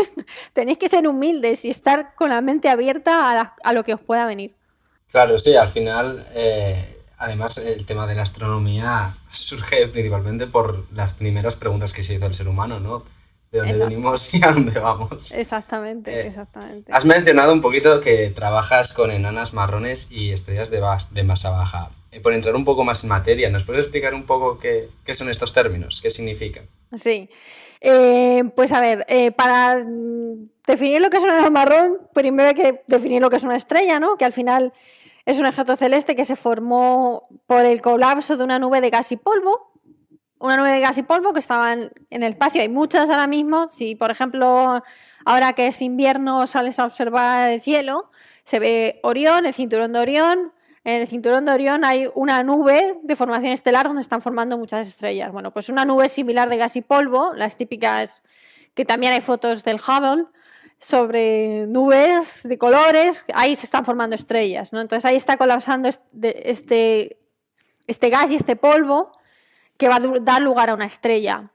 Tenéis que ser humildes y estar con la mente abierta a lo que os pueda venir. Claro, sí, al final, además el tema de la astronomía surge principalmente por las primeras preguntas que se hizo el ser humano, ¿no? De dónde Exacto. venimos y a dónde vamos. Exactamente, exactamente. Has mencionado un poquito que trabajas con enanas marrones y estrellas de masa baja. Por entrar un poco más en materia, ¿nos puedes explicar un poco qué son estos términos? ¿Qué significan? Sí. Pues a ver, para definir lo que es una enana marrón, primero hay que definir lo que es una estrella, ¿no? Que al final es un objeto celeste que se formó por el colapso de una nube de gas y polvo. Una nube de gas y polvo que estaban en el espacio. Hay muchas ahora mismo. Si, por ejemplo, ahora que es invierno sales a observar el cielo, se ve Orión, el cinturón de Orión. En el cinturón de Orión hay una nube de formación estelar donde están formando muchas estrellas. Bueno, pues una nube similar de gas y polvo, las típicas, que también hay fotos del Hubble, sobre nubes de colores, ahí se están formando estrellas, ¿no? Entonces ahí está colapsando este gas y este polvo que va a dar lugar a una estrella.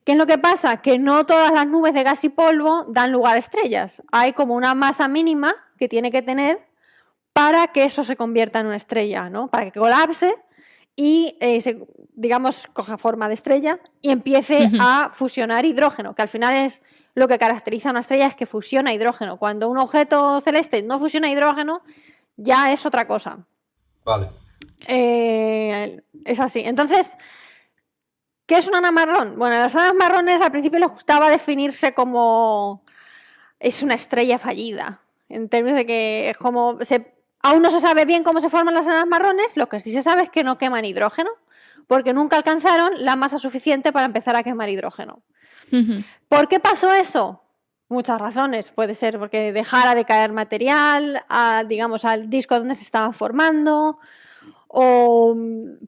¿Qué es lo que pasa? Que no todas las nubes de gas y polvo dan lugar a estrellas. Hay como una masa mínima que tiene que tener para que eso se convierta en una estrella, ¿no? Para que colapse y, digamos, coja forma de estrella y empiece a fusionar hidrógeno, que al final es lo que caracteriza a una estrella, es que fusiona hidrógeno. Cuando un objeto celeste no fusiona hidrógeno, ya es otra cosa. Vale. Es así. Entonces, ¿qué es una enana marrón? Bueno, a las enanas marrones al principio les gustaba definirse como es una estrella fallida, en términos de que es como aún no se sabe bien cómo se forman las enanas marrones, lo que sí se sabe es que no queman hidrógeno, porque nunca alcanzaron la masa suficiente para empezar a quemar hidrógeno. ¿Por qué pasó eso? Muchas razones. Puede ser porque dejara de caer material, digamos, al disco donde se estaba formando, o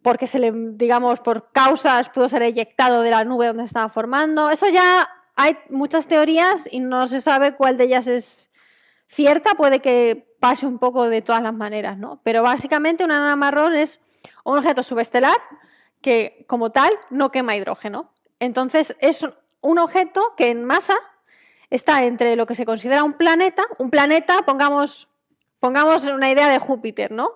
porque digamos, por causas pudo ser eyectado de la nube donde se estaba formando. Eso ya hay muchas teorías y no se sabe cuál de ellas es cierta. Puede que pase un poco de todas las maneras, ¿no? Pero básicamente una enana marrón es un objeto subestelar que, como tal, no quema hidrógeno. Entonces es un objeto que en masa está entre lo que se considera un planeta. Un planeta, pongamos una idea de Júpiter, ¿no?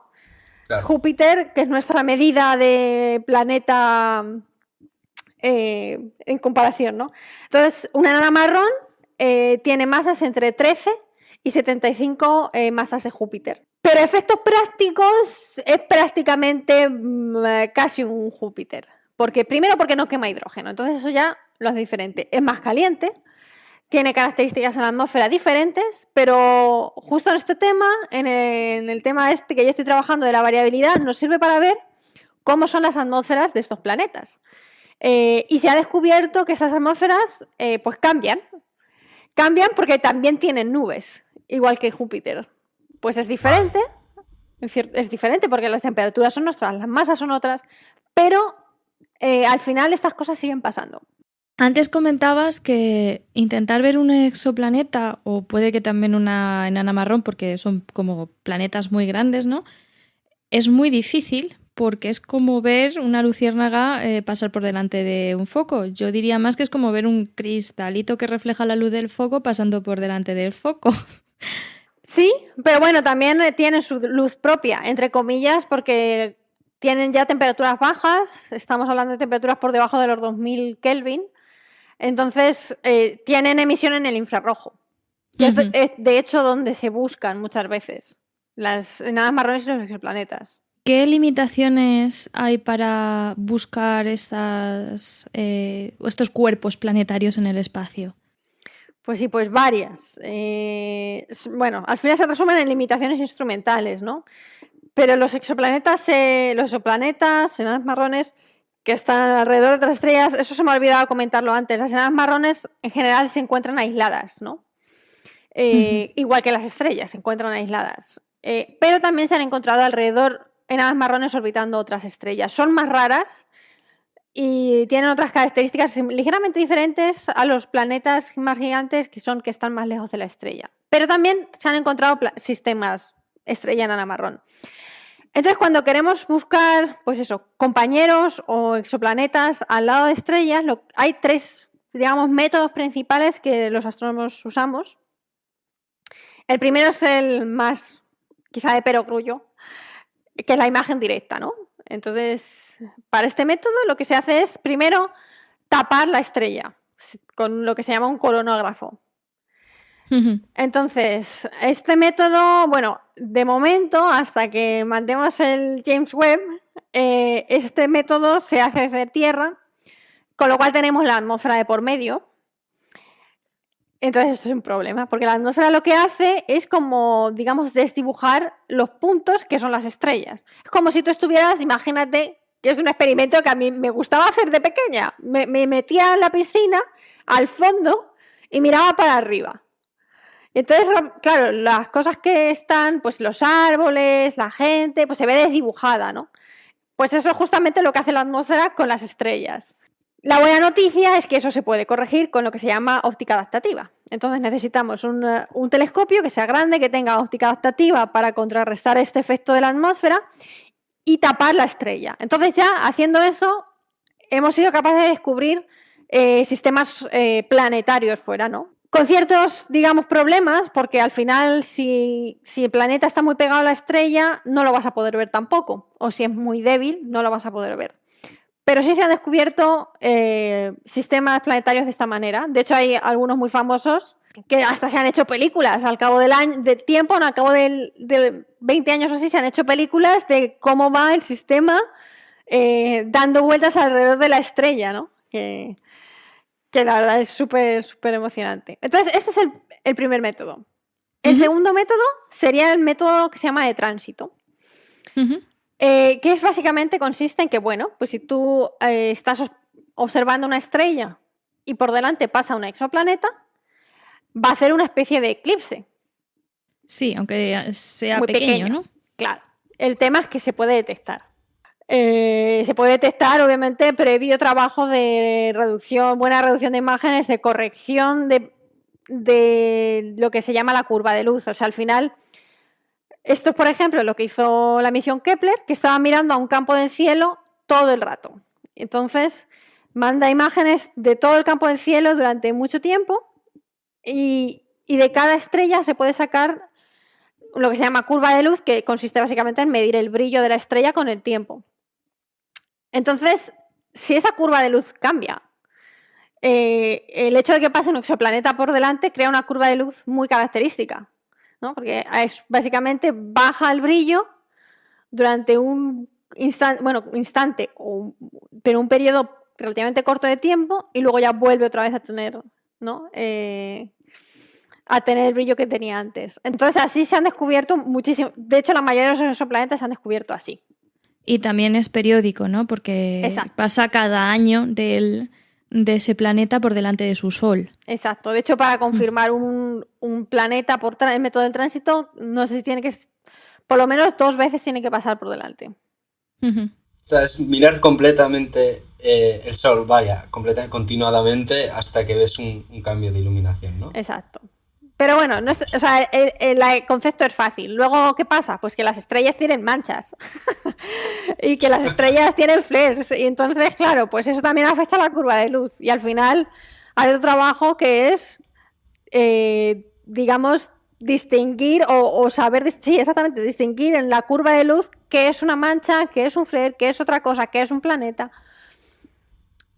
Claro. Júpiter, que es nuestra medida de planeta en comparación, ¿no? Entonces, una enana marrón tiene masas entre 13 y 75 masas de Júpiter. Pero efectos prácticos es prácticamente casi un Júpiter. Primero porque no quema hidrógeno, entonces eso ya lo hace diferente. Es más caliente, tiene características en la atmósfera diferentes, pero justo en este tema, en el tema este que yo estoy trabajando de la variabilidad, nos sirve para ver cómo son las atmósferas de estos planetas. Y se ha descubierto que esas atmósferas pues cambian porque también tienen nubes, igual que Júpiter. Pues es diferente porque las temperaturas son nuestras, las masas son otras, pero al final estas cosas siguen pasando. Antes comentabas que intentar ver un exoplaneta, o puede que también una enana marrón, porque son como planetas muy grandes, ¿no? Es muy difícil porque es como ver una luciérnaga pasar por delante de un foco. Yo diría más que es como ver un cristalito que refleja la luz del foco pasando por delante del foco. Sí, pero bueno, también tienen su luz propia, entre comillas, porque tienen ya temperaturas bajas. Estamos hablando de temperaturas por debajo de los 2000 Kelvin. Entonces, tienen emisión en el infrarrojo. Y es de hecho donde se buscan muchas veces las enanas marrones y los exoplanetas. ¿Qué limitaciones hay para buscar estos cuerpos planetarios en el espacio? Pues sí, pues varias. Bueno, al final se resumen en limitaciones instrumentales, ¿no? Pero los exoplanetas, enanas marrones, que están alrededor de otras estrellas, eso se me ha olvidado comentarlo antes. Las enanas marrones en general se encuentran aisladas, ¿no? Igual que las estrellas se encuentran aisladas. Pero también se han encontrado alrededor enanas marrones orbitando otras estrellas. Son más raras y tienen otras características ligeramente diferentes a los planetas más gigantes que están más lejos de la estrella. Pero también se han encontrado sistemas estrella enana marrón. Entonces, cuando queremos buscar, pues eso, compañeros o exoplanetas al lado de estrellas, hay 3, digamos, métodos principales que los astrónomos usamos. El primero es el más, quizá de perogrullo, que es la imagen directa, ¿no? Entonces, para este método lo que se hace es, primero, tapar la estrella con lo que se llama un coronógrafo. Entonces, este método, bueno, de momento, hasta que mandemos el James Webb, este método se hace desde Tierra, con lo cual tenemos la atmósfera de por medio. Entonces, esto es un problema, porque la atmósfera lo que hace es como, digamos, desdibujar los puntos que son las estrellas. Es como si tú estuvieras, imagínate, que es un experimento que a mí me gustaba hacer de pequeña. Me metía en la piscina, al fondo, y miraba para arriba. Entonces, claro, las cosas que están, pues los árboles, la gente, pues se ve desdibujada, ¿no? Pues eso es justamente lo que hace la atmósfera con las estrellas. La buena noticia es que eso se puede corregir con lo que se llama óptica adaptativa. Entonces necesitamos un telescopio que sea grande, que tenga óptica adaptativa para contrarrestar este efecto de la atmósfera y tapar la estrella. Entonces ya haciendo eso hemos sido capaces de descubrir sistemas planetarios fuera, ¿no? Con ciertos, digamos, problemas, porque al final si el planeta está muy pegado a la estrella no lo vas a poder ver tampoco, o si es muy débil no lo vas a poder ver. Pero sí se han descubierto sistemas planetarios de esta manera. De hecho, hay algunos muy famosos que hasta se han hecho películas. Al cabo del tiempo, al cabo de 20 años o así, se han hecho películas de cómo va el sistema dando vueltas alrededor de la estrella, ¿no? Que la verdad es súper, súper emocionante. Entonces, este es el primer método. El segundo método sería el método que se llama de tránsito. Que es básicamente, consiste en que, bueno, pues si tú estás observando una estrella y por delante pasa un exoplaneta, va a hacer una especie de eclipse. Sí, aunque sea muy pequeño, ¿no? Claro. El tema es que se puede detectar. Se puede detectar, obviamente, previo trabajo de reducción, buena reducción de imágenes, de corrección de lo que se llama la curva de luz. O sea, al final, esto es, por ejemplo, lo que hizo la misión Kepler, que estaba mirando a un campo del cielo todo el rato. Entonces, manda imágenes de todo el campo del cielo durante mucho tiempo y de cada estrella se puede sacar lo que se llama curva de luz, que consiste básicamente en medir el brillo de la estrella con el tiempo. Entonces, si esa curva de luz cambia, el hecho de que pase un exoplaneta por delante crea una curva de luz muy característica, ¿no? Porque es básicamente baja el brillo durante un instante, pero un periodo relativamente corto de tiempo y luego ya vuelve otra vez a tener, ¿no? A tener el brillo que tenía antes. Entonces así se han descubierto muchísimo. De hecho, la mayoría de los exoplanetas se han descubierto así. Y también es periódico, ¿no? Porque Exacto. pasa cada año de ese planeta por delante de su Sol. Exacto. De hecho, para confirmar un planeta por el método del tránsito, no sé si tiene que... Por lo menos 2 veces tiene que pasar por delante. O sea, es mirar completamente el Sol, continuadamente hasta que ves un cambio de iluminación, ¿no? Exacto. Pero bueno, o sea, el concepto es fácil. Luego, ¿qué pasa? Pues que las estrellas tienen manchas y que las estrellas tienen flares. Y entonces, claro, pues eso también afecta a la curva de luz. Y al final hay otro trabajo que es, digamos, distinguir o saber, sí, exactamente, distinguir en la curva de luz qué es una mancha, qué es un flare, qué es otra cosa, qué es un planeta.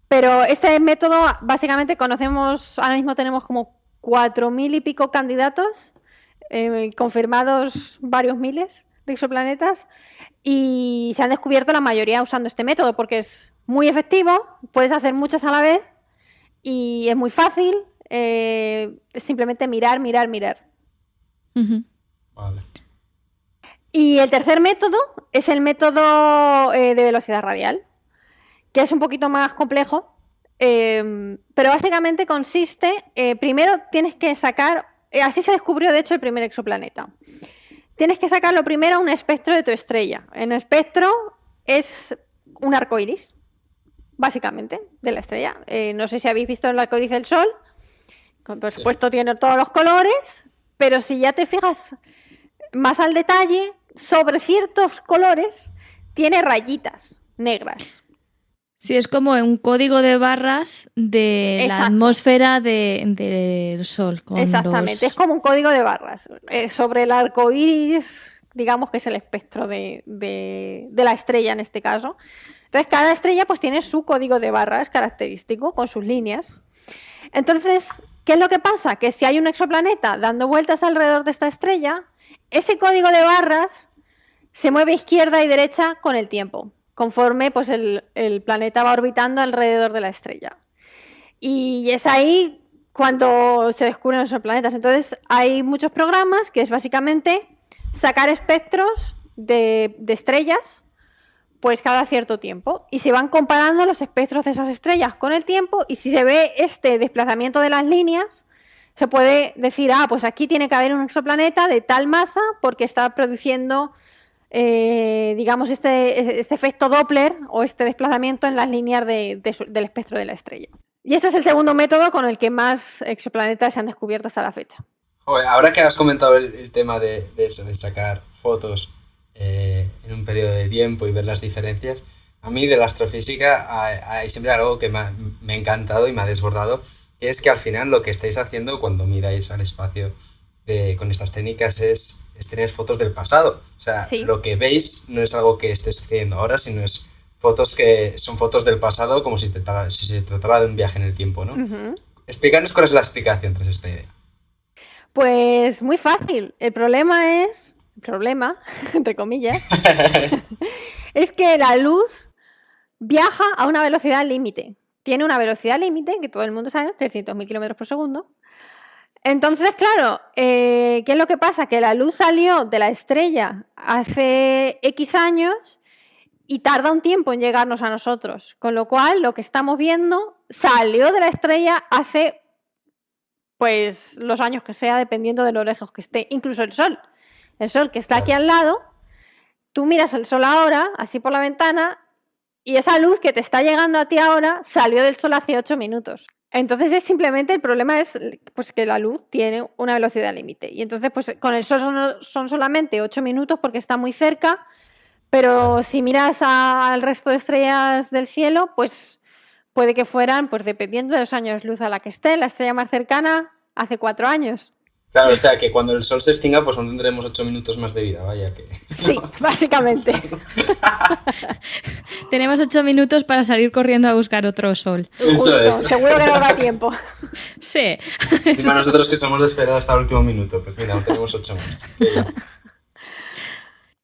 Pero este método, básicamente, ahora mismo tenemos como 4.000 y pico candidatos, confirmados varios miles de exoplanetas, y se han descubierto la mayoría usando este método porque es muy efectivo, puedes hacer muchas a la vez y es muy fácil, es simplemente mirar. Vale. Y el tercer método es el método de velocidad radial, que es un poquito más complejo. Pero básicamente consiste, primero tienes que sacar, así se descubrió de hecho el primer exoplaneta. Tienes que sacarlo primero a un espectro de tu estrella. El espectro es un arco iris, básicamente, de la estrella. No sé si habéis visto el arco iris del Sol, por supuesto tiene todos los colores, pero si ya te fijas, más al detalle, sobre ciertos colores tiene rayitas negras. Sí, es como un código de barras de la atmósfera del Sol. Exactamente, es como un código de barras. Sobre el arco iris, digamos que es el espectro de la estrella en este caso. Entonces, cada estrella pues tiene su código de barras característico con sus líneas. Entonces, ¿qué es lo que pasa? Que si hay un exoplaneta dando vueltas alrededor de esta estrella, ese código de barras se mueve izquierda y derecha con el tiempo, conforme pues, el planeta va orbitando alrededor de la estrella. Y es ahí cuando se descubren los exoplanetas. Entonces, hay muchos programas que es básicamente sacar espectros de estrellas pues cada cierto tiempo, y se van comparando los espectros de esas estrellas con el tiempo, y si se ve este desplazamiento de las líneas, se puede decir, pues aquí tiene que haber un exoplaneta de tal masa porque está produciendo, digamos, este efecto Doppler o este desplazamiento en las líneas del espectro de la estrella. Y este es el segundo método con el que más exoplanetas se han descubierto hasta la fecha. Joder, ahora que has comentado el tema de eso, de sacar fotos en un periodo de tiempo y ver las diferencias, a mí de la astrofísica hay siempre algo que me ha encantado y me ha desbordado, que es que al final lo que estáis haciendo cuando miráis al espacio con estas técnicas es tener fotos del pasado. O sea, sí, lo que veis no es algo que esté sucediendo ahora, sino es fotos que son fotos del pasado, como si se tratara de un viaje en el tiempo, ¿no? Uh-huh. Explícanos cuál es la explicación tras esta idea. Pues muy fácil. El problema, entre comillas, es que la luz viaja a una velocidad límite. Tiene una velocidad límite, que todo el mundo sabe, 300.000 kilómetros por segundo. Entonces, claro, ¿qué es lo que pasa? Que la luz salió de la estrella hace X años y tarda un tiempo en llegarnos a nosotros. Con lo cual, lo que estamos viendo salió de la estrella hace, pues, los años que sea, dependiendo de lo lejos que esté. Incluso el Sol. El Sol que está aquí al lado, tú miras el Sol ahora, así por la ventana, y esa luz que te está llegando a ti ahora salió del Sol hace 8 minutos. Entonces es simplemente, el problema es pues, que la luz tiene una velocidad límite. Y entonces pues con el Sol son solamente 8 minutos porque está muy cerca, pero si miras al resto de estrellas del cielo, pues puede que fueran, pues dependiendo de los años luz a la que esté, la estrella más cercana hace 4 años. Claro, o sea, que cuando el Sol se extinga, pues aún tendremos 8 minutos más de vida, vaya que... Sí, básicamente. Tenemos 8 minutos para salir corriendo a buscar otro Sol. Eso es. Seguro que no da tiempo. Sí. Encima nosotros que somos de esperar hasta el último minuto, pues mira, tenemos 8 más.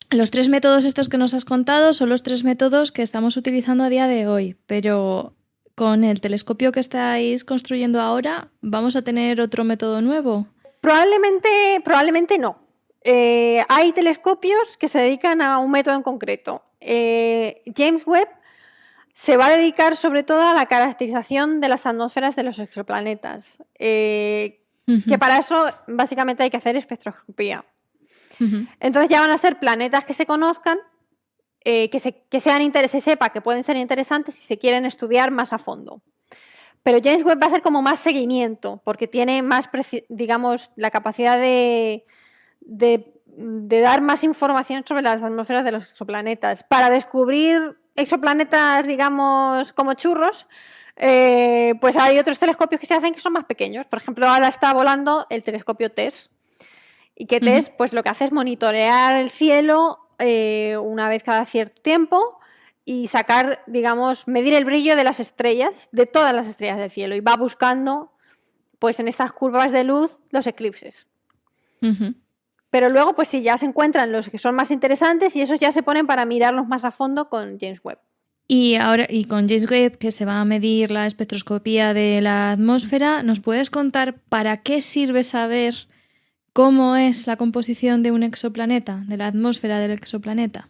Los 3 métodos estos que nos has contado son los 3 métodos que estamos utilizando a día de hoy, pero con el telescopio que estáis construyendo ahora, ¿vamos a tener otro método nuevo? Probablemente no. Hay telescopios que se dedican a un método en concreto. James Webb se va a dedicar sobre todo a la caracterización de las atmósferas de los exoplanetas, que para eso básicamente hay que hacer espectroscopía. Entonces ya van a ser planetas que se conozcan, se sepa que pueden ser interesantes si se quieren estudiar más a fondo. Pero James Webb va a ser como más seguimiento, porque tiene más, digamos, la capacidad de dar más información sobre las atmósferas de los exoplanetas. Para descubrir exoplanetas, digamos, como churros, pues hay otros telescopios que se hacen que son más pequeños. Por ejemplo, ahora está volando el telescopio TESS. Y que TESS, pues lo que hace es monitorear el cielo una vez cada cierto tiempo, y sacar, digamos, medir el brillo de las estrellas, de todas las estrellas del cielo, y va buscando, pues en estas curvas de luz, los eclipses. Pero luego, pues sí, ya se encuentran los que son más interesantes y esos ya se ponen para mirarlos más a fondo con James Webb. Y con James Webb, que se va a medir la espectroscopía de la atmósfera, ¿nos puedes contar para qué sirve saber cómo es la composición de un exoplaneta, de la atmósfera del exoplaneta?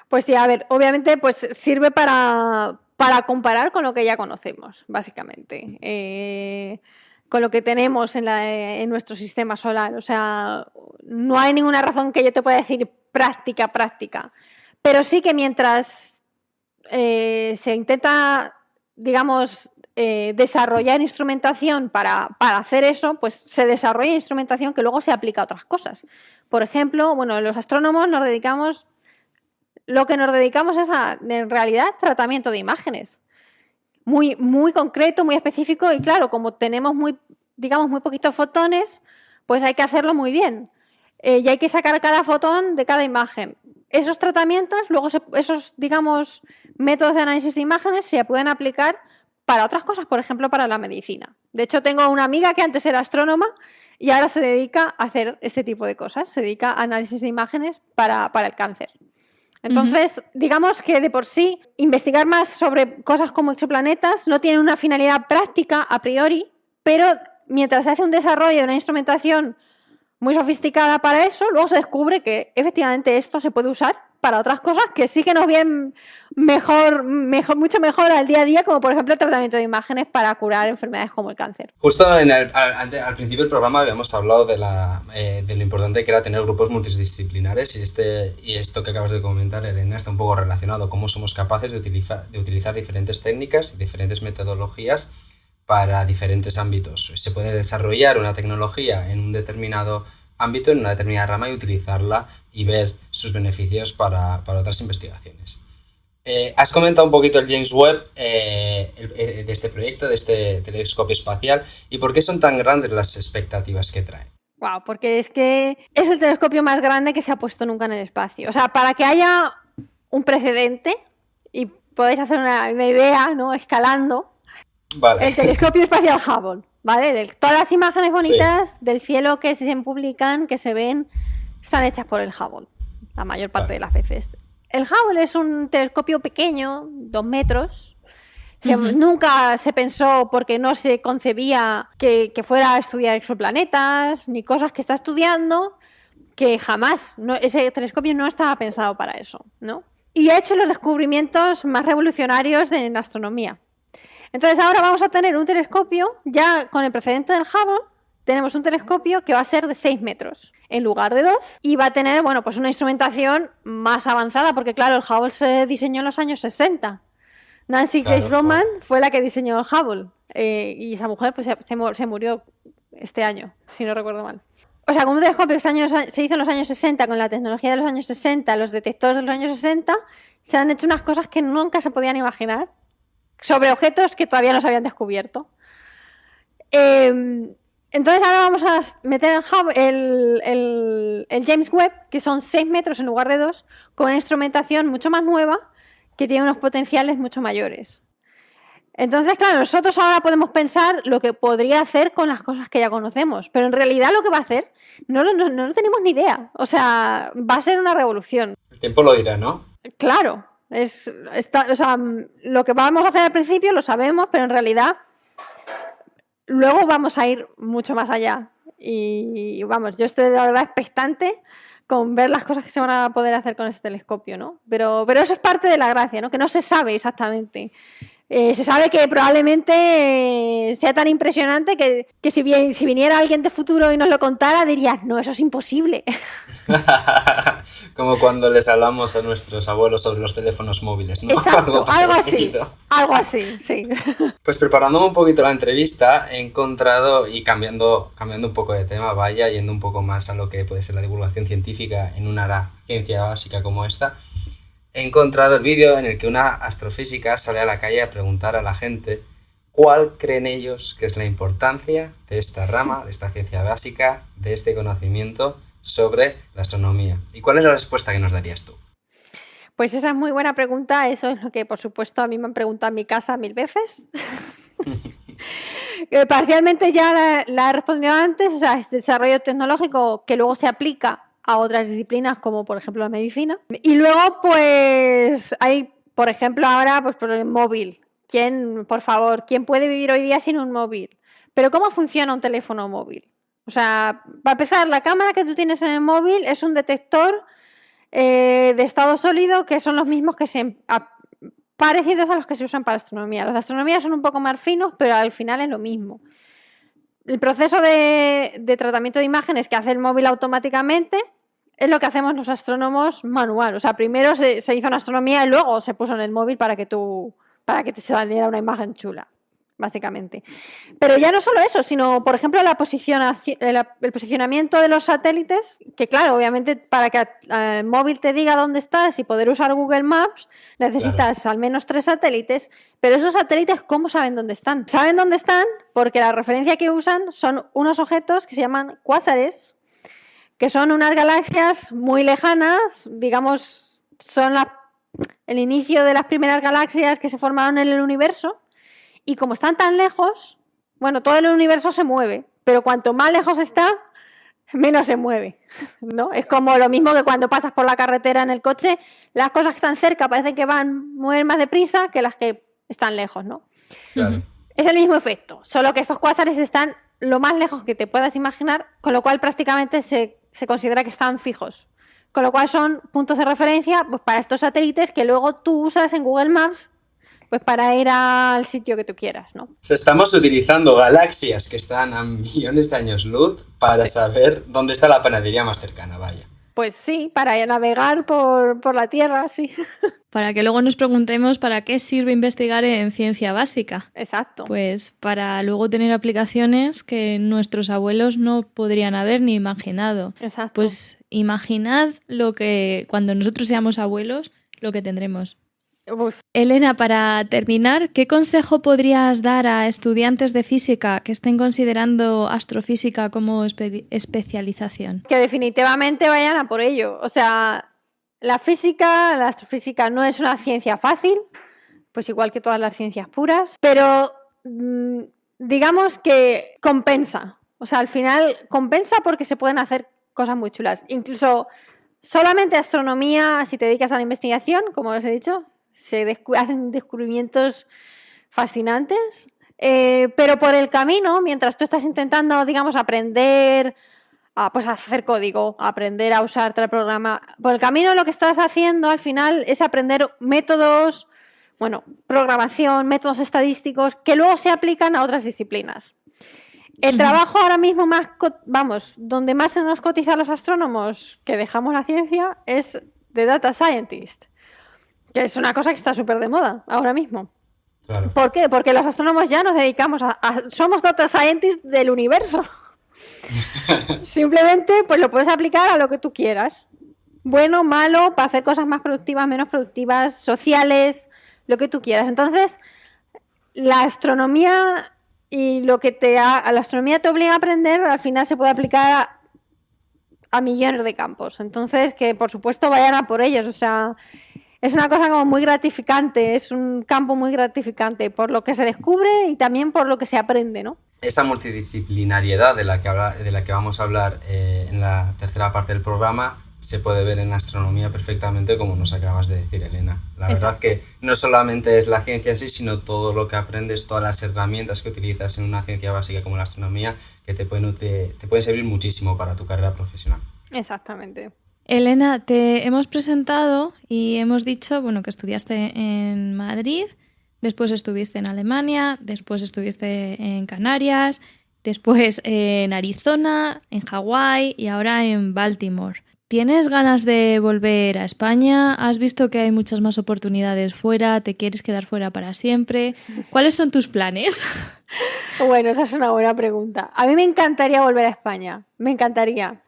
Pues sí, a ver, obviamente pues sirve para comparar con lo que ya conocemos, básicamente, con lo que tenemos en nuestro sistema solar. O sea, no hay ninguna razón que yo te pueda decir práctica, pero sí que mientras se intenta, digamos, desarrollar instrumentación para hacer eso, pues se desarrolla instrumentación que luego se aplica a otras cosas. Por ejemplo, bueno, los astrónomos nos dedicamos es en realidad, tratamiento de imágenes. Muy, muy concreto, muy específico, y claro, como tenemos muy poquitos fotones, pues hay que hacerlo muy bien. Y hay que sacar cada fotón de cada imagen. Esos tratamientos, luego esos métodos de análisis de imágenes se pueden aplicar para otras cosas, por ejemplo, para la medicina. De hecho, tengo una amiga que antes era astrónoma y ahora se dedica a hacer este tipo de cosas. Se dedica a análisis de imágenes para el cáncer. Entonces, digamos que de por sí, investigar más sobre cosas como exoplanetas no tiene una finalidad práctica a priori, pero mientras se hace un desarrollo de una instrumentación muy sofisticada para eso, luego se descubre que efectivamente esto se puede usar para otras cosas que sí que nos vienen mucho mejor al día a día, como por ejemplo el tratamiento de imágenes para curar enfermedades como el cáncer. Justo al principio del programa habíamos hablado de lo importante que era tener grupos multidisciplinares y esto que acabas de comentar, Elena, está un poco relacionado, cómo somos capaces de utilizar diferentes técnicas y diferentes metodologías para diferentes ámbitos. Se puede desarrollar una tecnología en un determinado ámbito, en una determinada rama, y utilizarla y ver sus beneficios para otras investigaciones. Has comentado un poquito el James Webb de este proyecto, de este telescopio espacial, y por qué son tan grandes las expectativas que trae. Wow, porque es que es el telescopio más grande que se ha puesto nunca en el espacio. O sea, para que haya un precedente y podáis hacer una idea, ¿no? Escalando, vale. El telescopio espacial Hubble, ¿vale? Todas las imágenes bonitas del cielo que se publican, que se ven, están hechas por el Hubble, la mayor parte de las veces. El Hubble es un telescopio pequeño, 2 metros. Nunca se pensó, porque no se concebía que fuera a estudiar exoplanetas, ni cosas que está estudiando, que jamás, ese telescopio no estaba pensado para eso, ¿no? Y ha hecho los descubrimientos más revolucionarios en astronomía. Entonces ahora vamos a tener un telescopio, ya con el precedente del Hubble, tenemos un telescopio que va a ser de 6 metros en lugar de 2 y va a tener, bueno, pues una instrumentación más avanzada, porque claro, el Hubble se diseñó en los años 60. Nancy Grace Roman fue la que diseñó el Hubble y esa mujer pues se murió este año, si no recuerdo mal. O sea, con un telescopio que se hizo en los años 60, con la tecnología de los años 60, los detectores de los años 60, se han hecho unas cosas que nunca se podían imaginar sobre objetos que todavía no se habían descubierto. Entonces ahora vamos a meter el James Webb, que son 6 metros en lugar de 2, con una instrumentación mucho más nueva, que tiene unos potenciales mucho mayores. Entonces, claro, nosotros ahora podemos pensar lo que podría hacer con las cosas que ya conocemos, pero en realidad lo que va a hacer no tenemos ni idea. O sea, va a ser una revolución. El tiempo lo dirá, ¿no? Claro. O sea, lo que vamos a hacer al principio lo sabemos, pero en realidad luego vamos a ir mucho más allá. Y vamos, yo estoy de verdad expectante con ver las cosas que se van a poder hacer con ese telescopio, ¿no? Pero eso es parte de la gracia, ¿no? Que no se sabe exactamente. Se sabe que probablemente sea tan impresionante que si viniera alguien de futuro y nos lo contara, dirías, no, eso es imposible. Como cuando les hablamos a nuestros abuelos sobre los teléfonos móviles, ¿no? Exacto, algo así, sí. Pues preparándome un poquito la entrevista, he encontrado, y cambiando un poco de tema, yendo un poco más a lo que puede ser la divulgación científica en una ciencia básica como esta, he encontrado el vídeo en el que una astrofísica sale a la calle a preguntar a la gente cuál creen ellos que es la importancia de esta rama, de esta ciencia básica, de este conocimiento sobre la astronomía. ¿Y cuál es la respuesta que nos darías tú? Pues esa es muy buena pregunta. Eso es lo que, por supuesto, a mí me han preguntado en mi casa 1000 veces. Parcialmente ya la he respondido antes. O sea, es desarrollo tecnológico que luego se aplica a otras disciplinas, como por ejemplo la medicina. Y luego, pues, hay, por ejemplo, ahora, pues por el móvil. ¿Quién puede vivir hoy día sin un móvil? Pero ¿cómo funciona un teléfono móvil? O sea, para empezar, la cámara que tú tienes en el móvil es un detector de estado sólido, que son los mismos parecidos a los que se usan para astronomía. Los de astronomía son un poco más finos, pero al final es lo mismo. El proceso de tratamiento de imágenes que hace el móvil automáticamente es lo que hacemos los astrónomos manual. O sea, primero se hizo en astronomía y luego se puso en el móvil para que te saliera una imagen chula. básicamente. Pero ya no solo eso, sino, por ejemplo, el posicionamiento de los satélites, que claro, obviamente para que el móvil te diga dónde estás y poder usar Google Maps, necesitas al menos 3 satélites, pero esos satélites, ¿cómo saben dónde están? Saben dónde están porque la referencia que usan son unos objetos que se llaman cuásares, que son unas galaxias muy lejanas, digamos, son el inicio de las primeras galaxias que se formaron en el universo. Y como están tan lejos, bueno, todo el universo se mueve, pero cuanto más lejos está, menos se mueve, ¿no? Es como lo mismo que cuando pasas por la carretera en el coche, las cosas que están cerca parecen que mueven más deprisa que las que están lejos, ¿no? Claro. Es el mismo efecto, solo que estos cuásares están lo más lejos que te puedas imaginar, con lo cual prácticamente se considera que están fijos. Con lo cual son puntos de referencia pues, para estos satélites que luego tú usas en Google Maps pues para ir al sitio que tú quieras, ¿no? O sea, estamos utilizando galaxias que están a millones de años luz para saber dónde está la panadería más cercana, vaya. Pues sí, para navegar por la Tierra, sí. Para que luego nos preguntemos para qué sirve investigar en ciencia básica. Exacto. Pues para luego tener aplicaciones que nuestros abuelos no podrían haber ni imaginado. Exacto. Pues imaginad cuando nosotros seamos abuelos, lo que tendremos. Uf. Elena, para terminar, ¿qué consejo podrías dar a estudiantes de física que estén considerando astrofísica como especialización? Que definitivamente vayan a por ello. O sea, la astrofísica no es una ciencia fácil, pues igual que todas las ciencias puras, pero digamos que compensa. O sea, al final compensa porque se pueden hacer cosas muy chulas. Incluso solamente astronomía, si te dedicas a la investigación, como os he dicho, se hacen descubrimientos fascinantes, pero por el camino, mientras tú estás intentando, digamos, aprender pues a hacer código, a aprender a usar tal programa, por el camino lo que estás haciendo al final es aprender métodos, programación, métodos estadísticos que luego se aplican a otras disciplinas. El trabajo ahora mismo donde más se nos cotiza a los astrónomos que dejamos la ciencia es de data scientist, que es una cosa que está súper de moda ahora mismo. Claro. ¿Por qué? Porque los astrónomos ya nos dedicamos somos data scientists del universo. Simplemente pues lo puedes aplicar a lo que tú quieras. Bueno, malo, para hacer cosas más productivas, menos productivas, sociales, lo que tú quieras. Entonces, la astronomía y la astronomía te obliga a aprender, al final se puede aplicar a millones de campos. Entonces, que por supuesto vayan a por ellos. O sea, es una cosa como muy gratificante, es un campo muy gratificante por lo que se descubre y también por lo que se aprende, ¿no? Esa multidisciplinariedad de la que vamos a hablar en la tercera parte del programa se puede ver en la astronomía perfectamente, como nos acabas de decir, Elena. La verdad que no solamente es la ciencia en sí, sino todo lo que aprendes, todas las herramientas que utilizas en una ciencia básica como la astronomía, que te pueden servir muchísimo para tu carrera profesional. Exactamente. Elena, te hemos presentado y hemos dicho que estudiaste en Madrid, después estuviste en Alemania, después estuviste en Canarias, después en Arizona, en Hawái y ahora en Baltimore. ¿Tienes ganas de volver a España? ¿Has visto que hay muchas más oportunidades fuera? ¿Te quieres quedar fuera para siempre? ¿Cuáles son tus planes? Bueno, esa es una buena pregunta. A mí me encantaría volver a España, me encantaría.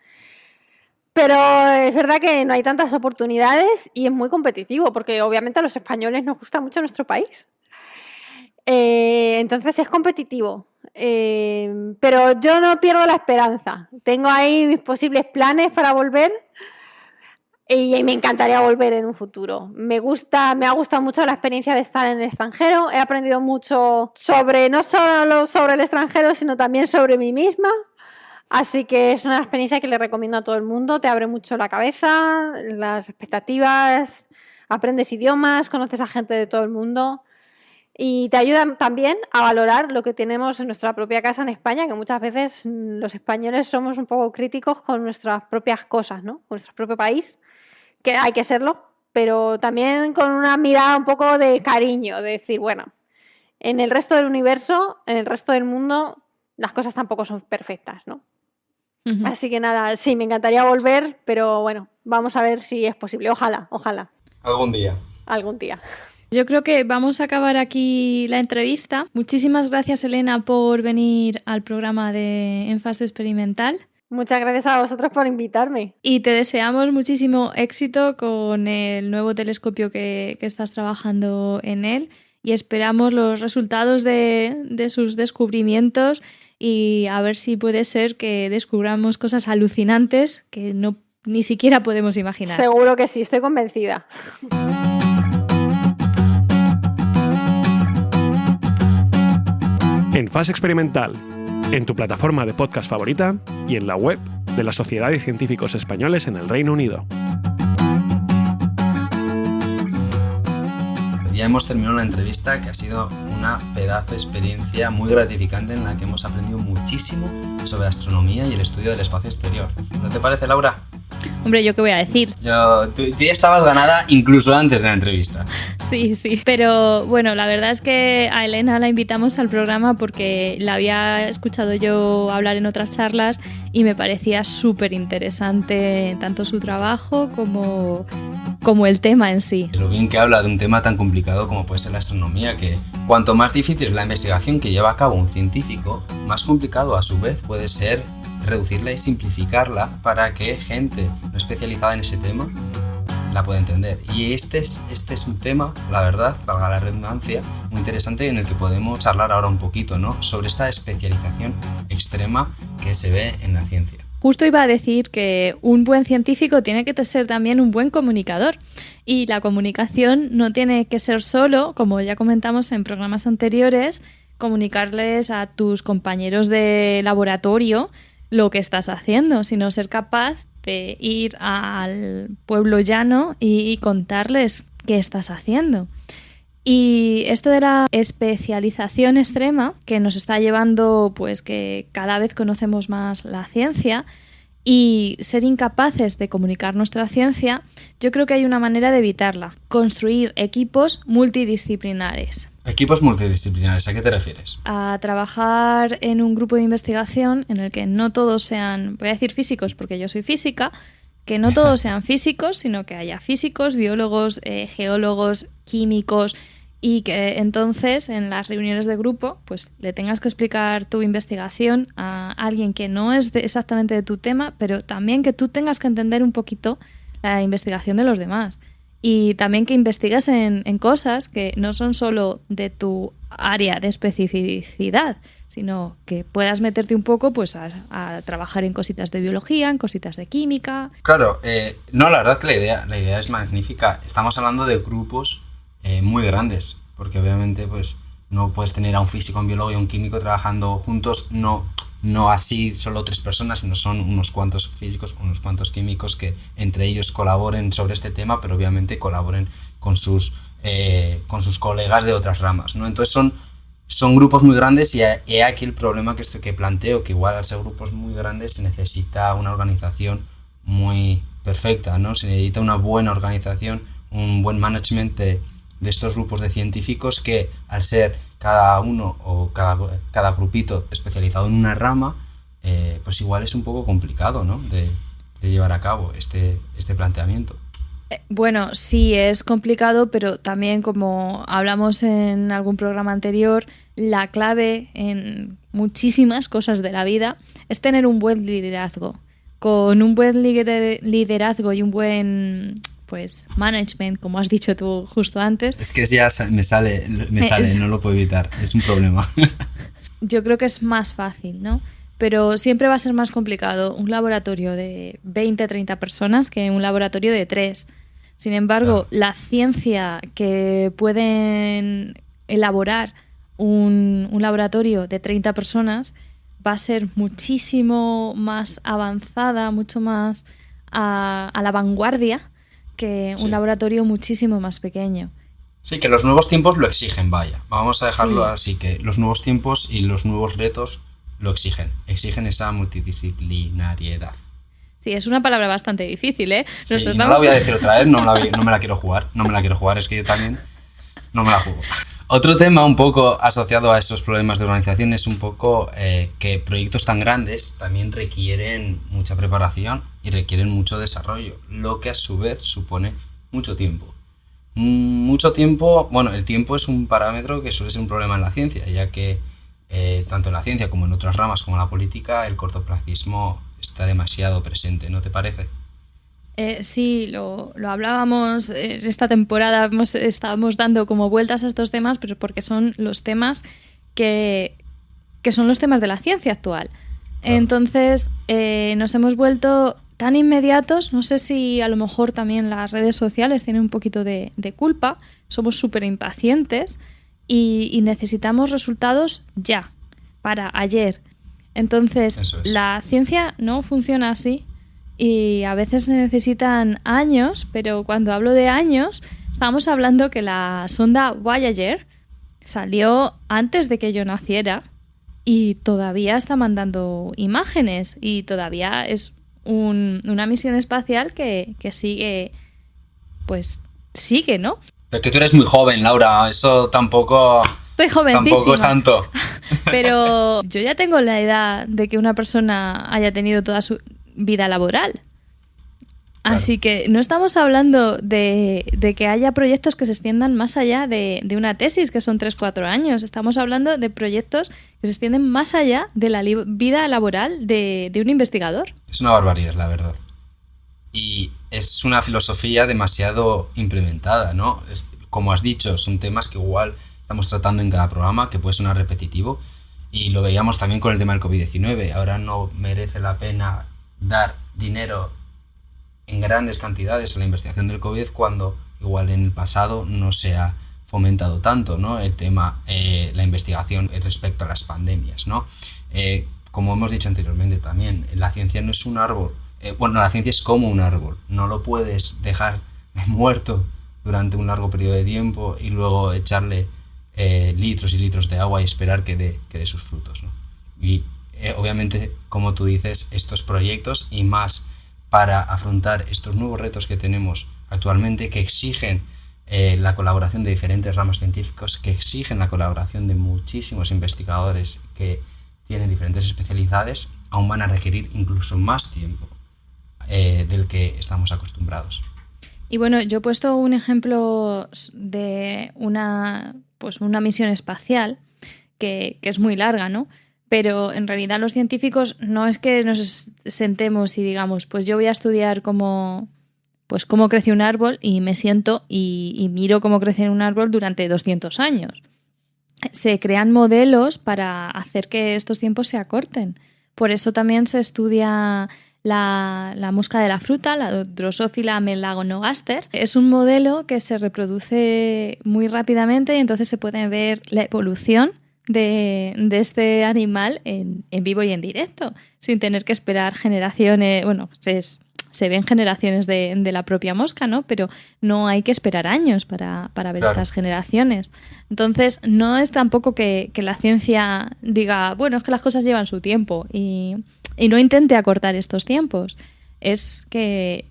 Pero es verdad que no hay tantas oportunidades y es muy competitivo, porque obviamente a los españoles nos gusta mucho nuestro país. Entonces es competitivo. Pero yo no pierdo la esperanza. Tengo ahí mis posibles planes para volver y me encantaría volver en un futuro. Me ha gustado mucho la experiencia de estar en el extranjero. He aprendido mucho no solo sobre el extranjero, sino también sobre mí misma. Así que es una experiencia que le recomiendo a todo el mundo. Te abre mucho la cabeza, las expectativas, aprendes idiomas, conoces a gente de todo el mundo y te ayuda también a valorar lo que tenemos en nuestra propia casa en España, que muchas veces los españoles somos un poco críticos con nuestras propias cosas, ¿no? Con nuestro propio país, que hay que serlo, pero también con una mirada un poco de cariño, de decir, bueno, en el resto del universo, en el resto del mundo, las cosas tampoco son perfectas, ¿no? Así que nada, sí, me encantaría volver, pero bueno, vamos a ver si es posible. Ojalá. Algún día. Algún día. Yo creo que vamos a acabar aquí la entrevista. Muchísimas gracias, Elena, por venir al programa de En Fase Experimental. Muchas gracias a vosotros por invitarme. Y te deseamos muchísimo éxito con el nuevo telescopio que estás trabajando en él y esperamos los resultados de sus descubrimientos y a ver si puede ser que descubramos cosas alucinantes que ni siquiera podemos imaginar. Seguro que sí, estoy convencida. En Fase Experimental, en tu plataforma de podcast favorita y en la web de la Sociedad de Científicos Españoles en el Reino Unido. Ya hemos terminado la entrevista, que ha sido una pedazo de experiencia muy gratificante en la que hemos aprendido muchísimo sobre astronomía y el estudio del espacio exterior. ¿No te parece, Laura? Hombre, ¿yo qué voy a decir? Tú ya estabas ganada incluso antes de la entrevista. Sí. Pero bueno, la verdad es que a Elena la invitamos al programa porque la había escuchado yo hablar en otras charlas y me parecía súper interesante tanto su trabajo como el tema en sí. Lo bien que habla de un tema tan complicado como puede ser la astronomía, que cuanto más difícil es la investigación que lleva a cabo un científico, más complicado a su vez puede ser reducirla y simplificarla para que gente no especializada en ese tema la pueda entender. Y este es un tema, la verdad, valga la redundancia, muy interesante en el que podemos charlar ahora un poquito, ¿no? Sobre esta especialización extrema que se ve en la ciencia. Justo iba a decir que un buen científico tiene que ser también un buen comunicador y la comunicación no tiene que ser solo, como ya comentamos en programas anteriores, comunicarles a tus compañeros de laboratorio lo que estás haciendo, sino ser capaz de ir al pueblo llano y contarles qué estás haciendo. Y esto de la especialización extrema que nos está llevando pues que cada vez conocemos más la ciencia y ser incapaces de comunicar nuestra ciencia, yo creo que hay una manera de evitarla: construir equipos multidisciplinares. Equipos multidisciplinares, ¿a qué te refieres? A trabajar en un grupo de investigación en el que no todos sean, voy a decir físicos porque yo soy física, que no todos sean físicos, sino que haya físicos, biólogos, geólogos, químicos, y que entonces en las reuniones de grupo pues le tengas que explicar tu investigación a alguien que no es exactamente de tu tema, pero también que tú tengas que entender un poquito la investigación de los demás. Y también que investigues en cosas que no son solo de tu área de especificidad, sino que puedas meterte un poco pues a trabajar en cositas de biología, en cositas de química. Claro, no, la verdad que la idea es magnífica. Estamos hablando de grupos muy grandes, porque obviamente pues no puedes tener a un físico, un biólogo y un químico trabajando juntos, no así solo 3 personas, sino son unos cuantos físicos, unos cuantos químicos que entre ellos colaboren sobre este tema, pero obviamente colaboren con sus colegas de otras ramas, ¿no? Entonces son grupos muy grandes y he aquí el problema que planteo, que igual al ser grupos muy grandes se necesita una organización muy perfecta, ¿no? Se necesita una buena organización, un buen management de estos grupos de científicos que al ser cada uno o cada grupito especializado en una rama, pues igual es un poco complicado, ¿no? de llevar a cabo este planteamiento. Bueno, sí, es complicado, pero también, como hablamos en algún programa anterior, la clave en muchísimas cosas de la vida es tener un buen liderazgo. Con un buen liderazgo y un buen pues management, como has dicho tú justo antes. Es que ya me sale, no lo puedo evitar, es un problema. Yo creo que es más fácil, ¿no? Pero siempre va a ser más complicado un laboratorio de 20-30 personas que un laboratorio de 3. Sin embargo, la ciencia que pueden elaborar un laboratorio de 30 personas va a ser muchísimo más avanzada, mucho más a la vanguardia que un laboratorio muchísimo más pequeño. Sí, que los nuevos tiempos lo exigen, vaya. Vamos a dejarlo así, que los nuevos tiempos y los nuevos retos lo exigen esa multidisciplinariedad. Sí, es una palabra bastante difícil, ¿eh? Sí, no la voy a decir otra vez, no me la quiero jugar, es que yo también no me la juego. Otro tema un poco asociado a esos problemas de organización es un poco que proyectos tan grandes también requieren mucha preparación y requieren mucho desarrollo, lo que a su vez supone mucho tiempo. mucho tiempo, bueno, el tiempo es un parámetro que suele ser un problema en la ciencia, ya que tanto en la ciencia como en otras ramas como la política, el cortoplacismo está demasiado presente, ¿no te parece? Sí, lo hablábamos esta temporada, estábamos dando como vueltas a estos temas, pero porque son los temas que son los temas de la ciencia actual. Claro. Entonces nos hemos vuelto tan inmediatos, no sé si a lo mejor también las redes sociales tienen un poquito de culpa, somos súper impacientes y necesitamos resultados ya, para ayer. Entonces, la ciencia no funciona así y a veces se necesitan años, pero cuando hablo de años, estamos hablando que la sonda Voyager salió antes de que yo naciera y todavía está mandando imágenes y todavía es una misión espacial que sigue, pues sigue, ¿no? Pero que tú eres muy joven, Laura, eso tampoco... Estoy jovencísima. Tampoco es tanto. Pero yo ya tengo la edad de que una persona haya tenido toda su vida laboral. Así que no estamos hablando de que haya proyectos que se extiendan más allá de una tesis, que son 3-4 años. Estamos hablando de proyectos que se extienden más allá de la vida laboral de un investigador. Es una barbaridad, la verdad. Y es una filosofía demasiado implementada, ¿no? Como has dicho, son temas que igual estamos tratando en cada programa, que puede sonar repetitivo. Y lo veíamos también con el tema del COVID-19. Ahora no merece la pena dar dinero en grandes cantidades a la investigación del COVID cuando igual en el pasado no se ha fomentado tanto, ¿no? El tema, la investigación respecto a las pandemias, ¿no? Como hemos dicho anteriormente también, la ciencia no es un árbol. La ciencia es como un árbol. No lo puedes dejar muerto durante un largo periodo de tiempo y luego echarle litros y litros de agua y esperar que dé sus frutos, ¿no? Y obviamente, como tú dices, estos proyectos y más para afrontar estos nuevos retos que tenemos actualmente, que exigen la colaboración de diferentes ramas científicos, que exigen la colaboración de muchísimos investigadores que tienen diferentes especialidades, aún van a requerir incluso más tiempo del que estamos acostumbrados. Y bueno, yo he puesto un ejemplo de una misión espacial que es muy larga, ¿no? Pero en realidad los científicos no es que nos sentemos y digamos, pues yo voy a estudiar cómo crece un árbol y me siento y miro cómo crece un árbol durante 200 años. Se crean modelos para hacer que estos tiempos se acorten. Por eso también se estudia la mosca de la fruta, la Drosophila melanogaster. Es un modelo que se reproduce muy rápidamente y entonces se puede ver la evolución de este animal en vivo y en directo, sin tener que esperar generaciones. Bueno, se ven generaciones de la propia mosca, ¿no? Pero no hay que esperar años para ver estas generaciones. Entonces, no es tampoco que la ciencia diga, bueno, es que las cosas llevan su tiempo y no intente acortar estos tiempos. Es que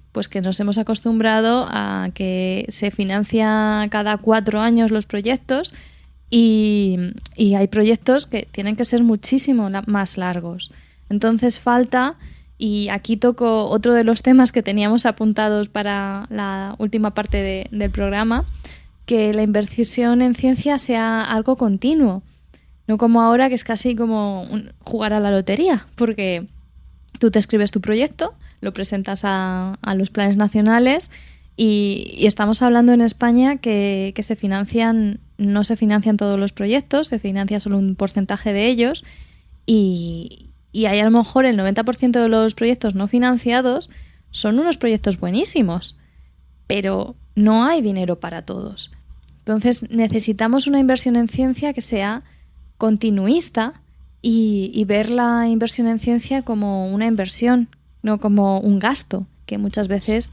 nos hemos acostumbrado a que se financia cada 4 años los proyectos y hay proyectos que tienen que ser muchísimo más largos. Entonces falta, y aquí toco otro de los temas que teníamos apuntados para la última parte del programa, que la inversión en ciencia sea algo continuo, no como ahora que es casi como jugar a la lotería, porque tú te escribes tu proyecto, lo presentas a los planes nacionales y estamos hablando en España que no se financian todos los proyectos, se financia solo un porcentaje de ellos y hay a lo mejor el 90% de los proyectos no financiados son unos proyectos buenísimos, pero no hay dinero para todos. Entonces necesitamos una inversión en ciencia que sea continuista y ver la inversión en ciencia como una inversión, no como un gasto, que muchas veces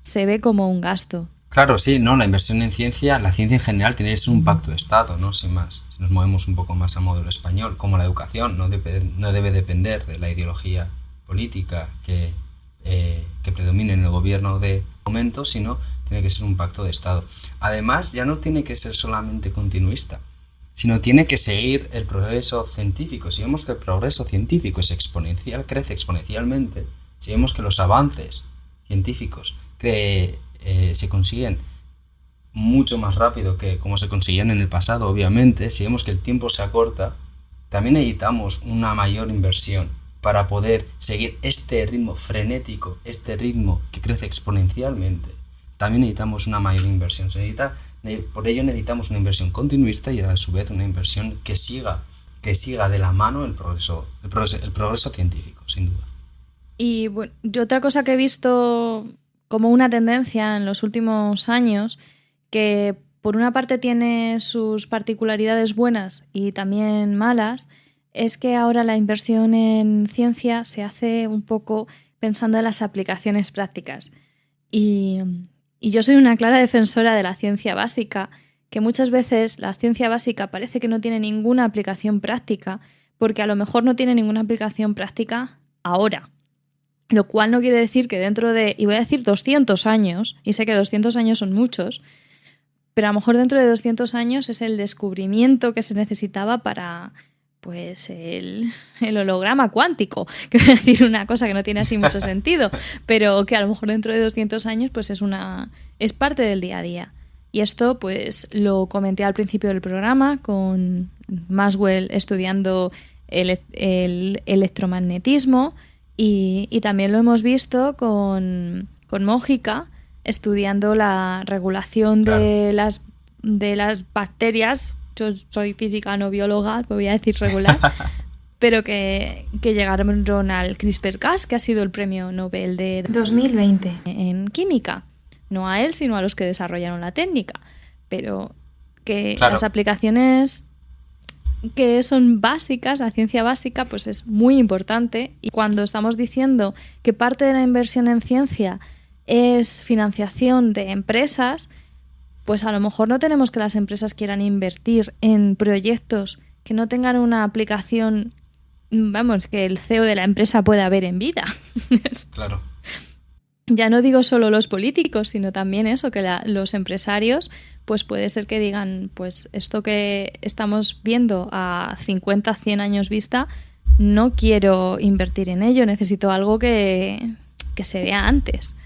se ve como un gasto. Claro, sí, ¿no? La inversión en ciencia, la ciencia en general tiene que ser un pacto de Estado, ¿no? Sin más. Si nos movemos un poco más al modelo español, como la educación, no debe depender de la ideología política que predomine en el gobierno de momento, sino tiene que ser un pacto de Estado. Además, ya no tiene que ser solamente continuista, sino tiene que seguir el progreso científico. Si vemos que el progreso científico es exponencial, crece exponencialmente, si vemos que los avances científicos se consiguen mucho más rápido que como se conseguían en el pasado, obviamente, si vemos que el tiempo se acorta, también necesitamos una mayor inversión para poder seguir este ritmo frenético, este ritmo que crece exponencialmente. También necesitamos una mayor inversión. Por ello necesitamos una inversión continuista y a su vez una inversión que siga de la mano el progreso científico, sin duda. Y bueno, yo otra cosa que he visto como una tendencia en los últimos años, que por una parte tiene sus particularidades buenas y también malas, es que ahora la inversión en ciencia se hace un poco pensando en las aplicaciones prácticas. Y yo soy una clara defensora de la ciencia básica, que muchas veces la ciencia básica parece que no tiene ninguna aplicación práctica, porque a lo mejor no tiene ninguna aplicación práctica ahora. Lo cual no quiere decir que dentro de, y voy a decir 200 años, y sé que 200 años son muchos, pero a lo mejor dentro de 200 años es el descubrimiento que se necesitaba para, pues, el holograma cuántico, que voy a decir una cosa que no tiene así mucho sentido, pero que a lo mejor dentro de 200 años pues es parte del día a día. Y esto pues lo comenté al principio del programa con Maxwell estudiando el electromagnetismo y también lo hemos visto con Mójica estudiando la regulación de las bacterias. Yo soy física, no bióloga, voy a decir regular, pero que llegaron al CRISPR-Cas, que ha sido el premio Nobel de 2020 en química. No a él, sino a los que desarrollaron la técnica. Pero que claro, las aplicaciones que son básicas, la ciencia básica, pues es muy importante. Y cuando estamos diciendo que parte de la inversión en ciencia es financiación de empresas, pues a lo mejor no tenemos que las empresas quieran invertir en proyectos que no tengan una aplicación, vamos, que el CEO de la empresa pueda ver en vida. Claro. Ya no digo solo los políticos, sino también eso, que los empresarios, pues puede ser que digan, pues esto que estamos viendo a 50, 100 años vista, no quiero invertir en ello, necesito algo que se vea antes.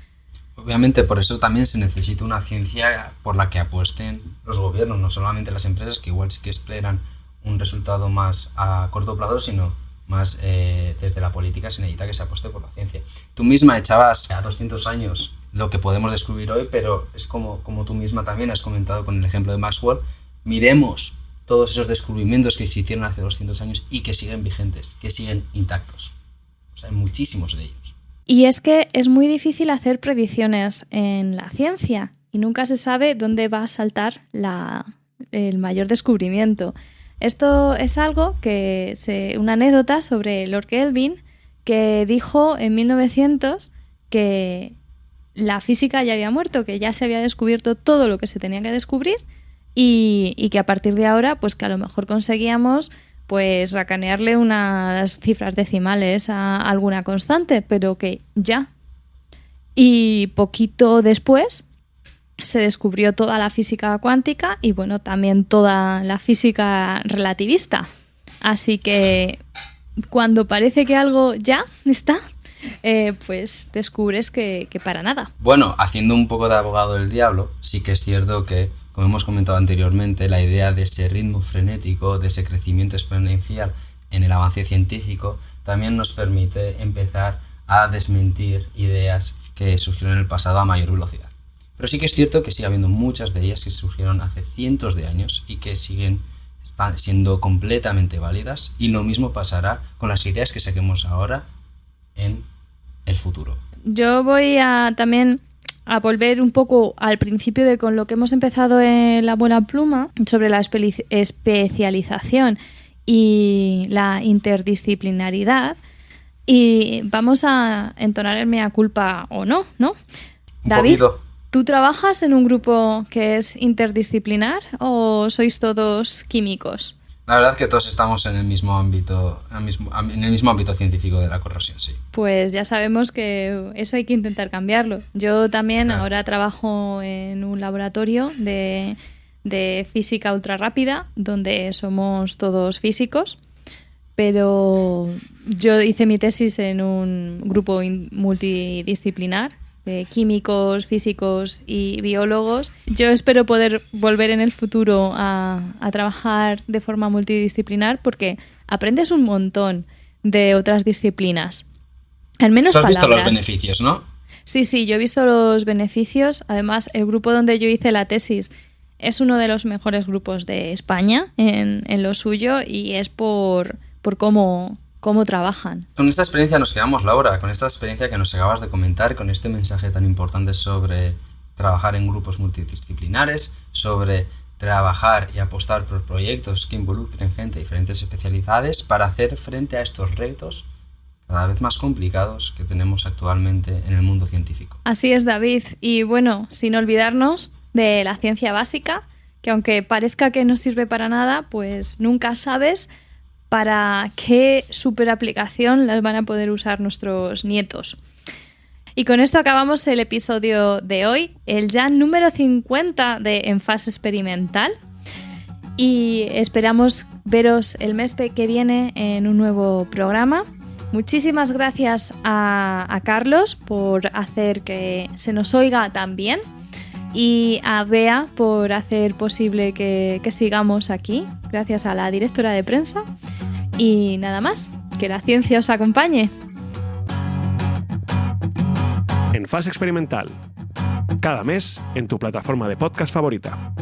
Obviamente por eso también se necesita una ciencia por la que apuesten los gobiernos, no solamente las empresas, que igual sí que esperan un resultado más a corto plazo, sino más desde la política se necesita que se apueste por la ciencia. Tú misma echabas a 200 años lo que podemos descubrir hoy, pero es como tú misma también has comentado con el ejemplo de Maxwell, miremos todos esos descubrimientos que se hicieron hace 200 años y que siguen vigentes, que siguen intactos. O sea, hay muchísimos de ellos. Y es que es muy difícil hacer predicciones en la ciencia y nunca se sabe dónde va a saltar el mayor descubrimiento. Esto es algo una anécdota sobre Lord Kelvin, que dijo en 1900 que la física ya había muerto, que ya se había descubierto todo lo que se tenía que descubrir y que a partir de ahora, pues que a lo mejor conseguíamos pues racanearle unas cifras decimales a alguna constante, pero que ya. Y poquito después se descubrió toda la física cuántica y bueno, también toda la física relativista. Así que cuando parece que algo ya está, pues descubres que para nada. Bueno, haciendo un poco de abogado del diablo, sí que es cierto que, como hemos comentado anteriormente, la idea de ese ritmo frenético, de ese crecimiento exponencial en el avance científico, también nos permite empezar a desmentir ideas que surgieron en el pasado a mayor velocidad. Pero sí que es cierto que sigue habiendo muchas de ellas que surgieron hace cientos de años y que están siendo completamente válidas, y lo mismo pasará con las ideas que saquemos ahora en el futuro. Yo voy también a volver un poco al principio con lo que hemos empezado en La Buena Pluma, sobre la especialización y la interdisciplinaridad, y vamos a entonar el mea culpa o no, ¿no? David, poquito. ¿Tú trabajas en un grupo que es interdisciplinar o sois todos químicos? La verdad es que todos estamos en el mismo ámbito, en el mismo ámbito científico de la corrosión, sí. Pues ya sabemos que eso hay que intentar cambiarlo. Yo también ahora trabajo en un laboratorio de física ultra rápida, donde somos todos físicos, pero yo hice mi tesis en un grupo multidisciplinar de químicos, físicos y biólogos. Yo espero poder volver en el futuro a trabajar de forma multidisciplinar porque aprendes un montón de otras disciplinas. Al menos ¿Tú has visto palabras. los beneficios, no? Sí, yo he visto los beneficios. Además, el grupo donde yo hice la tesis es uno de los mejores grupos de España en lo suyo y es por cómo trabajan. Con esta experiencia nos quedamos, Laura, con esta experiencia que nos acabas de comentar, con este mensaje tan importante sobre trabajar en grupos multidisciplinares, sobre trabajar y apostar por proyectos que involucren gente de diferentes especialidades para hacer frente a estos retos cada vez más complicados que tenemos actualmente en el mundo científico. Así es, David. Y bueno, sin olvidarnos de la ciencia básica, que aunque parezca que no sirve para nada, pues nunca sabes para qué superaplicación las van a poder usar nuestros nietos. Y con esto acabamos el episodio de hoy, el ya número 50 de En Fase Experimental. Y esperamos veros el mes que viene en un nuevo programa. Muchísimas gracias a Carlos por hacer que se nos oiga tan bien y a Bea por hacer posible que sigamos aquí, gracias a la directora de prensa. Y nada más, que la ciencia os acompañe. En Fase Experimental, cada mes en tu plataforma de podcast favorita.